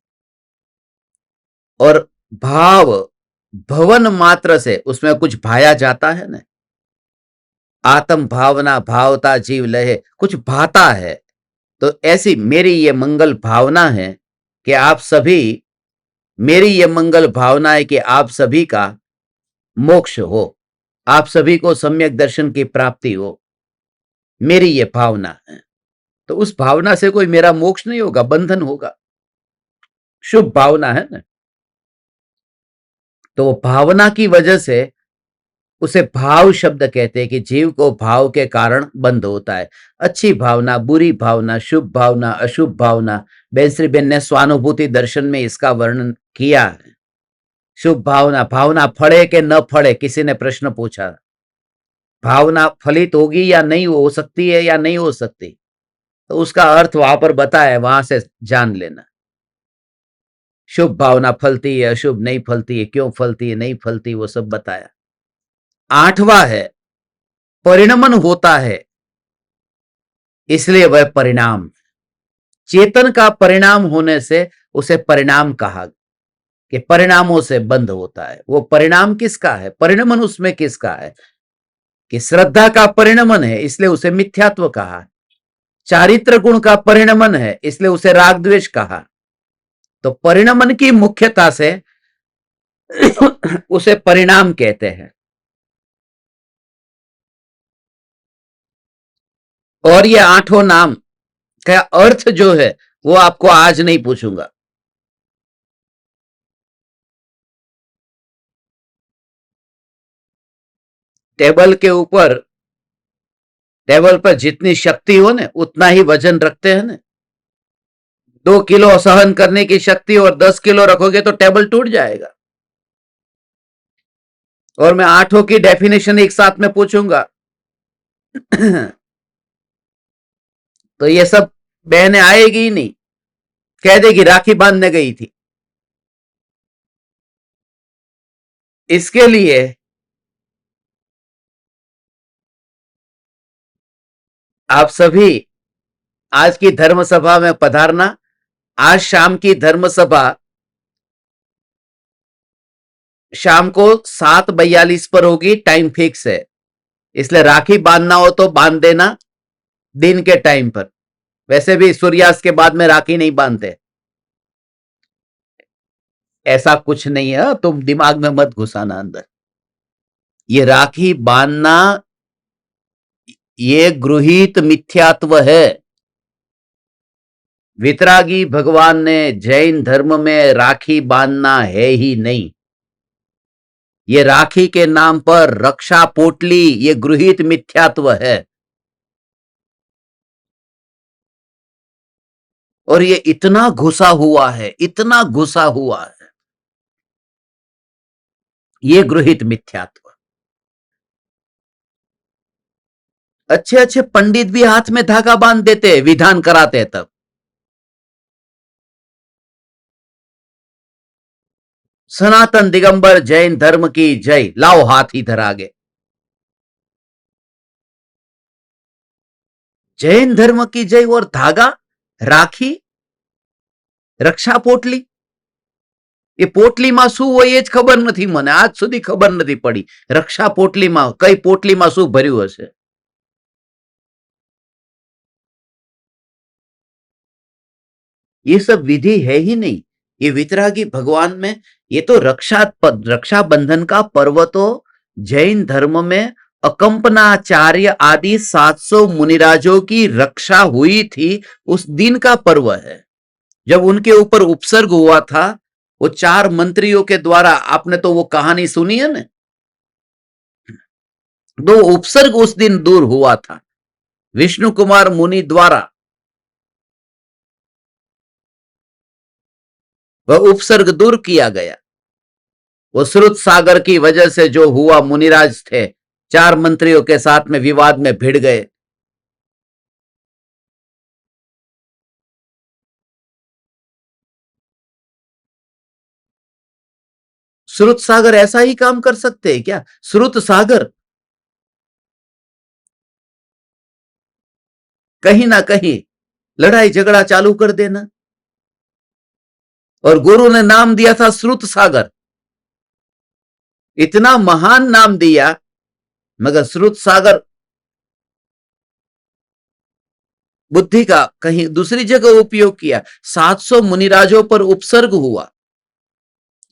और भाव, भवन मात्र से उसमें कुछ भाया जाता है ना, आत्म भावना, भावता जीव लहे, कुछ भाता है। तो ऐसी मेरी ये मंगल भावना है कि आप सभी, मेरी ये मंगल भावना है कि आप सभी का मोक्ष हो, आप सभी को सम्यक दर्शन की प्राप्ति हो, मेरी ये भावना है। तो उस भावना से कोई मेरा मोक्ष नहीं होगा, बंधन होगा। शुभ भावना है ना। तो भावना की वजह से उसे भाव शब्द कहते हैं कि जीव को भाव के कारण बंध होता है। अच्छी भावना, बुरी भावना, शुभ भावना, अशुभ भावना, बेन ने स्वानुभूति दर्शन में इसका वर्णन किया है। शुभ भावना, भावना फड़े कि न फड़े, किसी ने प्रश्न पूछा, भावना फलित होगी या नहीं, हो सकती है या नहीं हो सकती, तो उसका अर्थ वहां पर बताया, वहां से जान लेना। शुभ भावना फलती है, अशुभ नहीं फलती है, क्यों फलती है, नहीं फलती, वो सब बताया। 8वां है परिणमन होता है, इसलिए वह परिणाम, चेतन का परिणाम होने से उसे परिणाम कहा कि परिणामों से बंध होता है। वो परिणाम किसका है, परिणमन उसमें किसका है, कि श्रद्धा का परिणमन है, इसलिए उसे मिथ्यात्व कहा। चारित्र गुण का परिणमन है, इसलिए उसे राग द्वेष कहा। तो परिणमन की मुख्यता से उसे परिणाम कहते हैं। और ये 8 नाम का अर्थ जो है वो आपको आज नहीं पूछूंगा। टेबल के ऊपर, टेबल पर जितनी शक्ति हो ना उतना ही वजन रखते हैं ना। 2 किलो सहन करने की शक्ति और 10 किलो रखोगे तो टेबल टूट जाएगा। और मैं 8 की डेफिनेशन एक साथ में पूछूंगा तो ये सब बहनें आएगी ही नहीं, कह देगी राखी बांधने गई थी। इसके लिए आप सभी आज की धर्म सभा में पधारना। आज शाम की धर्म सभा शाम को 7:42 पर होगी, टाइम फिक्स है, इसलिए राखी बांधना हो तो बांध देना दिन के टाइम पर। वैसे भी सूर्यास्त के बाद में राखी नहीं बांधते, ऐसा कुछ नहीं है, तुम दिमाग में मत घुसाना अंदर। ये राखी बांधना ये गृहीत मिथ्यात्व है। वितरागी भगवान ने जैन धर्म में राखी बांधना है ही नहीं। ये राखी के नाम पर रक्षा पोटली ये गृहीत मिथ्यात्व है। और ये इतना घुसा हुआ है, इतना घुसा हुआ है, ये गृहीत मिथ्यात्व। अच्छे अच्छे पंडित भी हाथ में धागा बांध देते, विधान कराते तब। सनातन दिगंबर जैन धर्म की जय, लाओ हाथ इधर आगे। जैन धर्म की जय और धागा, राखी, रक्षा पोटली। એ પોટલીમાં શું હોય એ જ ખબર નથી મને, આજ સુધી ખબર નથી પડી રક્ષા પોટલીમાં કઈ પોટલીમાં શું ભર્યું હશે। ये सब विधि है ही नहीं। ये वितरागी भगवान में, ये तो रक्षाबंधन का पर्व तो जैन धर्म में अकंपनाचार्य आदि 700 मुनिराजों की रक्षा हुई थी, उस दिन का पर्व है जब उनके ऊपर उपसर्ग हुआ था वो 4 मंत्रियों के द्वारा। आपने तो वो कहानी सुनी है ना, 2 उपसर्ग उस दिन दूर हुआ था विष्णु कुमार मुनि द्वारा। वह उपसर्ग दूर किया गया। वो श्रुत सागर की वजह से जो हुआ, मुनिराज थे 4 मंत्रियों के साथ में विवाद में भिड़ गए। श्रुत सागर ऐसा ही काम कर सकते हैं क्या? श्रुत सागर कहीं ना कहीं लड़ाई झगड़ा चालू कर देना। और गुरु ने नाम दिया था श्रुत सागर, इतना महान नाम दिया, मगर श्रुत सागर बुद्धि का कहीं दूसरी जगह उपयोग किया। 700 मुनिराजों पर उपसर्ग हुआ,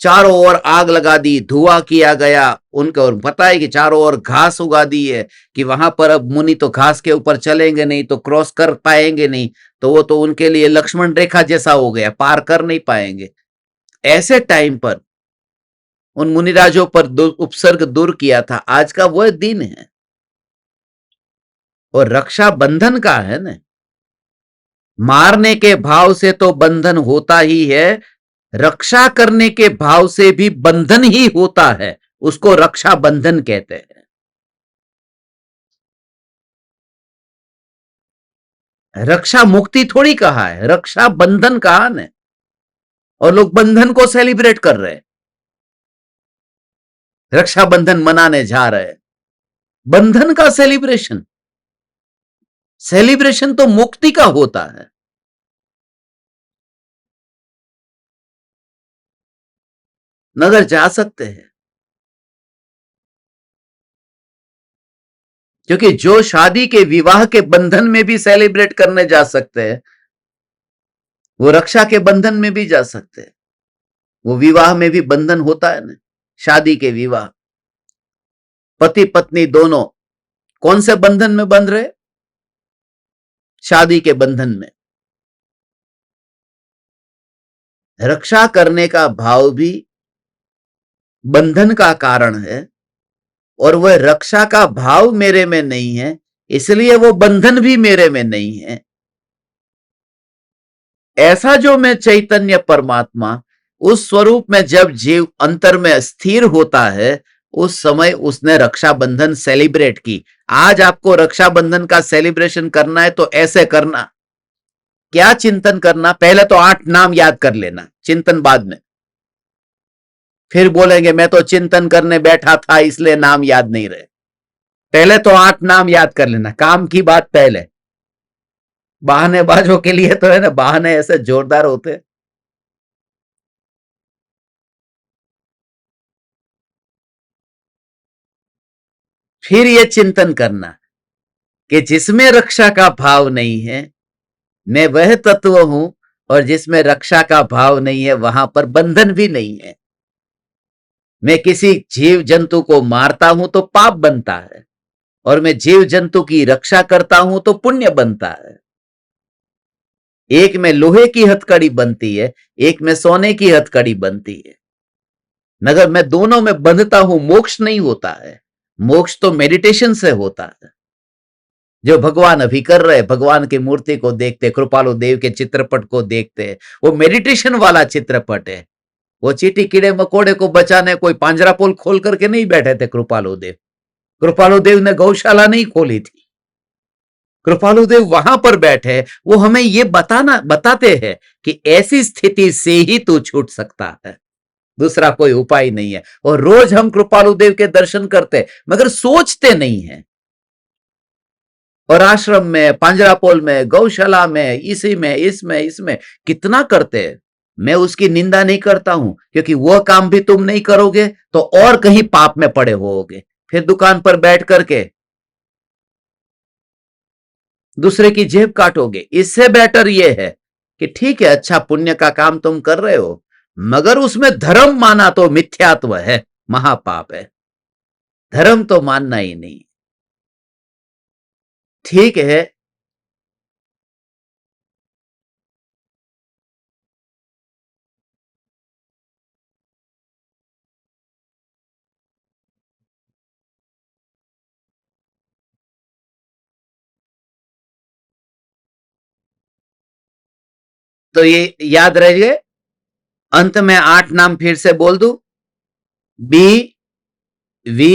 चारों ओर आग लगा दी, धुआं किया गया उनको, और बताया कि चारों ओर घास उगा दी है कि वहां पर अब मुनि तो घास के ऊपर चलेंगे नहीं, तो क्रॉस कर पाएंगे नहीं, तो वो तो उनके लिए लक्ष्मण रेखा जैसा हो गया, पार कर नहीं पाएंगे। ऐसे टाइम पर उन मुनिराजों पर उपसर्ग दूर किया था। आज का वह दिन है और रक्षा बंधन का है ना। मारने के भाव से तो बंधन होता ही है, रक्षा करने के भाव से भी बंधन ही होता है, उसको रक्षा बंधन कहते हैं। रक्षा मुक्ति थोड़ी कहा है, रक्षा बंधन कहा ने। और लोग बंधन को सेलिब्रेट कर रहे हैं, रक्षाबंधन मनाने जा रहे हैं। बंधन का सेलिब्रेशन, सेलिब्रेशन तो मुक्ति का होता है। नगर जा सकते हैं, क्योंकि जो शादी के विवाह के बंधन में भी सेलिब्रेट करने जा सकते हैं, वो रक्षा के बंधन में भी जा सकते हैं। वो विवाह में भी बंधन होता है ना, शादी के विवाह। पति पत्नी दोनों कौन से बंधन में बंध रहे? शादी के बंधन में। रक्षा करने का भाव भी बंधन का कारण है, और वह रक्षा का भाव मेरे में नहीं है, इसलिए वो बंधन भी मेरे में नहीं है। ऐसा जो मैं चैतन्य परमात्मा, उस स्वरूप में जब जीव अंतर में स्थिर होता है, उस समय उसने रक्षाबंधन सेलिब्रेट की। आज आपको रक्षाबंधन का सेलिब्रेशन करना है तो ऐसे करना। क्या चिंतन करना? पहले तो 8 नाम याद कर लेना, चिंतन बाद में। फिर बोलेंगे मैं तो चिंतन करने बैठा था इसलिए नाम याद नहीं रहे। पहले तो 8 नाम याद कर लेना, काम की बात पहले। बहानेबाजों के लिए तो है ना, बहाने ऐसे जोरदार होते हैं। फिर ये चिंतन करना कि जिसमें रक्षा का भाव नहीं है, मैं वह तत्व हूं, और जिसमें रक्षा का भाव नहीं है वहां पर बंधन भी नहीं है। मैं किसी जीव जंतु को मारता हूं तो पाप बनता है, और मैं जीव जंतु की रक्षा करता हूं तो पुण्य बनता है। एक में लोहे की हथकड़ी बनती है, एक में सोने की हथकड़ी बनती है, मगर मैं दोनों में बंधता हूं, मोक्ष नहीं होता है। मोक्ष तो मेडिटेशन से होता है, जो भगवान अभी कर रहे हैं। भगवान की मूर्ति को देखते, कृपालु देव के चित्रपट को देखते, वो मेडिटेशन वाला चित्रपट है। वो चींटी कीड़े मकोड़े को बचाने कोई पांजरा पोल खोल करके नहीं बैठे थे कृपालु देव। कृपालु देव ने गौशाला नहीं खोली थी। कृपालु देव वहां पर बैठे, वो हमें ये बताते हैं कि ऐसी स्थिति से ही तू छूट सकता है, दूसरा कोई उपाय नहीं है। और रोज हम कृपालु देव के दर्शन करते, मगर सोचते नहीं है। और आश्रम में, पांजरापोल में, गौशाला में, इसी में, इसमें कितना करते हैं। मैं उसकी निंदा नहीं करता हूं, क्योंकि वह काम भी तुम नहीं करोगे तो और कहीं पाप में पड़े होगे, फिर दुकान पर बैठ करके दूसरे की जेब काटोगे। इससे बेटर यह है कि ठीक है, अच्छा पुण्य का काम तुम कर रहे हो, मगर उसमें धर्म माना तो मिथ्यात्व है, महापाप है। धर्म तो मानना ही नहीं। ठीक है, तो ये याद रहिए। अंत में 8 नाम फिर से बोल दू। B V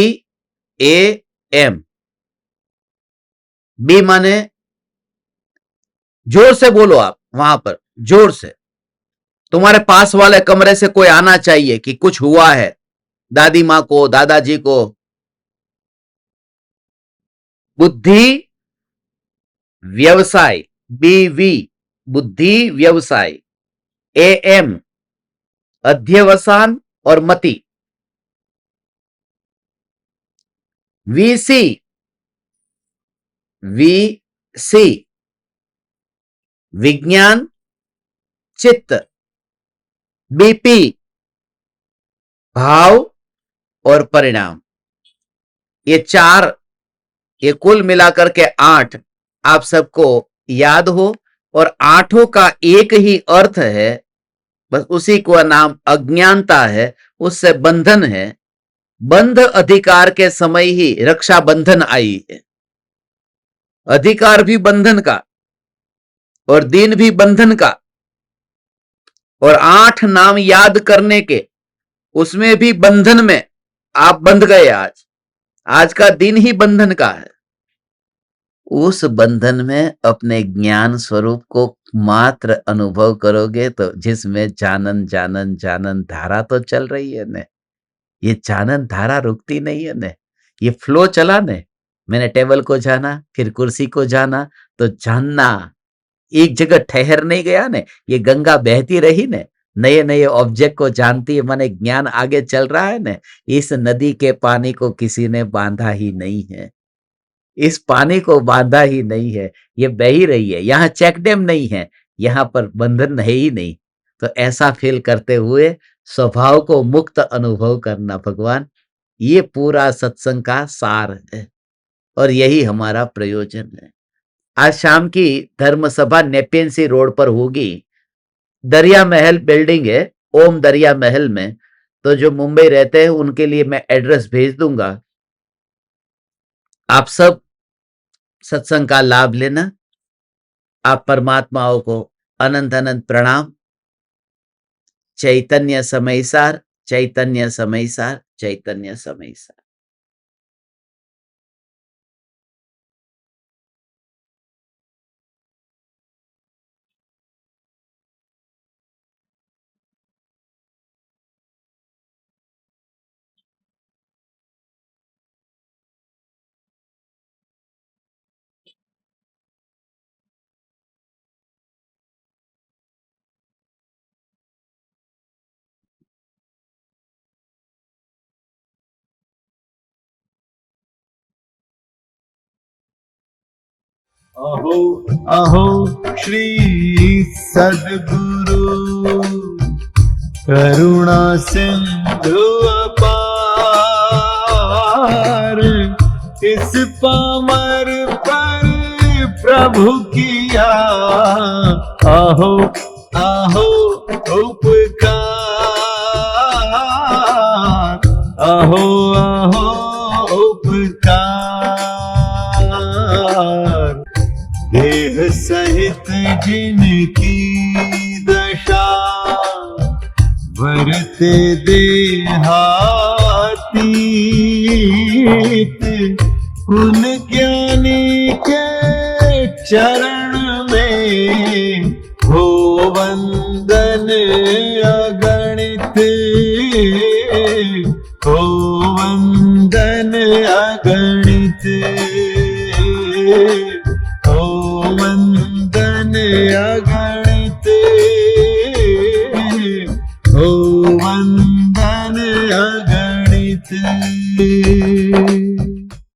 A M. B माने, जोर से बोलो आप वहां पर, जोर से। तुम्हारे पास वाले कमरे से कोई आना चाहिए कि कुछ हुआ है, दादी मां को, दादाजी को। बुद्धि व्यवसाय, बीवी बुद्धि व्यवसाय। ए एम अध्यवसान और मति। वीसी वीसी विज्ञान चित्त। बीपी भाव और परिणाम। ये 4, ये कुल मिलाकर के 8 आप सबको याद हो। और 8 का एक ही अर्थ है, बस उसी का नाम अज्ञानता है, उससे बंधन है। बंध अधिकार के समय ही रक्षा बंधन आई है। अधिकार भी बंधन का और दिन भी बंधन का। और 8 नाम याद करने के, उसमें भी बंधन में आप बंध गए। आज का दिन ही बंधन का है। उस बंधन में अपने ज्ञान स्वरूप को मात्र अनुभव करोगे तो, जिसमें जानन जानन जानन धारा तो चल रही है ने। ये जानन धारा रुकती नहीं है ने, ये फ्लो चला ने। मैंने टेबल को जाना, फिर कुर्सी को जाना, तो जानना एक जगह ठहर नहीं गया ने। ये गंगा बहती रही ने, नए नए ऑब्जेक्ट को जानती है, माने ज्ञान आगे चल रहा है ने। इस नदी के पानी को किसी ने बांधा ही नहीं है, इस पानी को बांधा ही नहीं है, ये बह ही रही है। यहाँ चेक डैम नहीं है, यहाँ पर बंधन है ही नहीं। तो ऐसा फील करते हुए स्वभाव को मुक्त अनुभव करना भगवान, ये पूरा सत्संग का सार है और यही हमारा प्रयोजन है। आज शाम की धर्म सभा नेपियन सी रोड पर होगी। दरिया महल बिल्डिंग है, ओम दरिया महल में। तो जो मुंबई रहते हैं उनके लिए मैं एड्रेस भेज दूंगा। आप सब सत्संग का लाभ लेना। आप परमात्माओं को अनंत अनंत प्रणाम। चैतन्य समयसार, चैतन्य समयसार, चैतन्य समयसार। अहो अहो श्री सद्गुरु करुणा सिंधु अपार। पामर पर प्रभु किया आहो आहो उपकार, आहो आहो उपकार। देह सहित जिनकी दशा वरते देहातीत, उन ज्ञानी के चरण में हो वंदन अगणित, हो वंदन अगणित, हो वंदन अगणित, हो वंदन अगणित।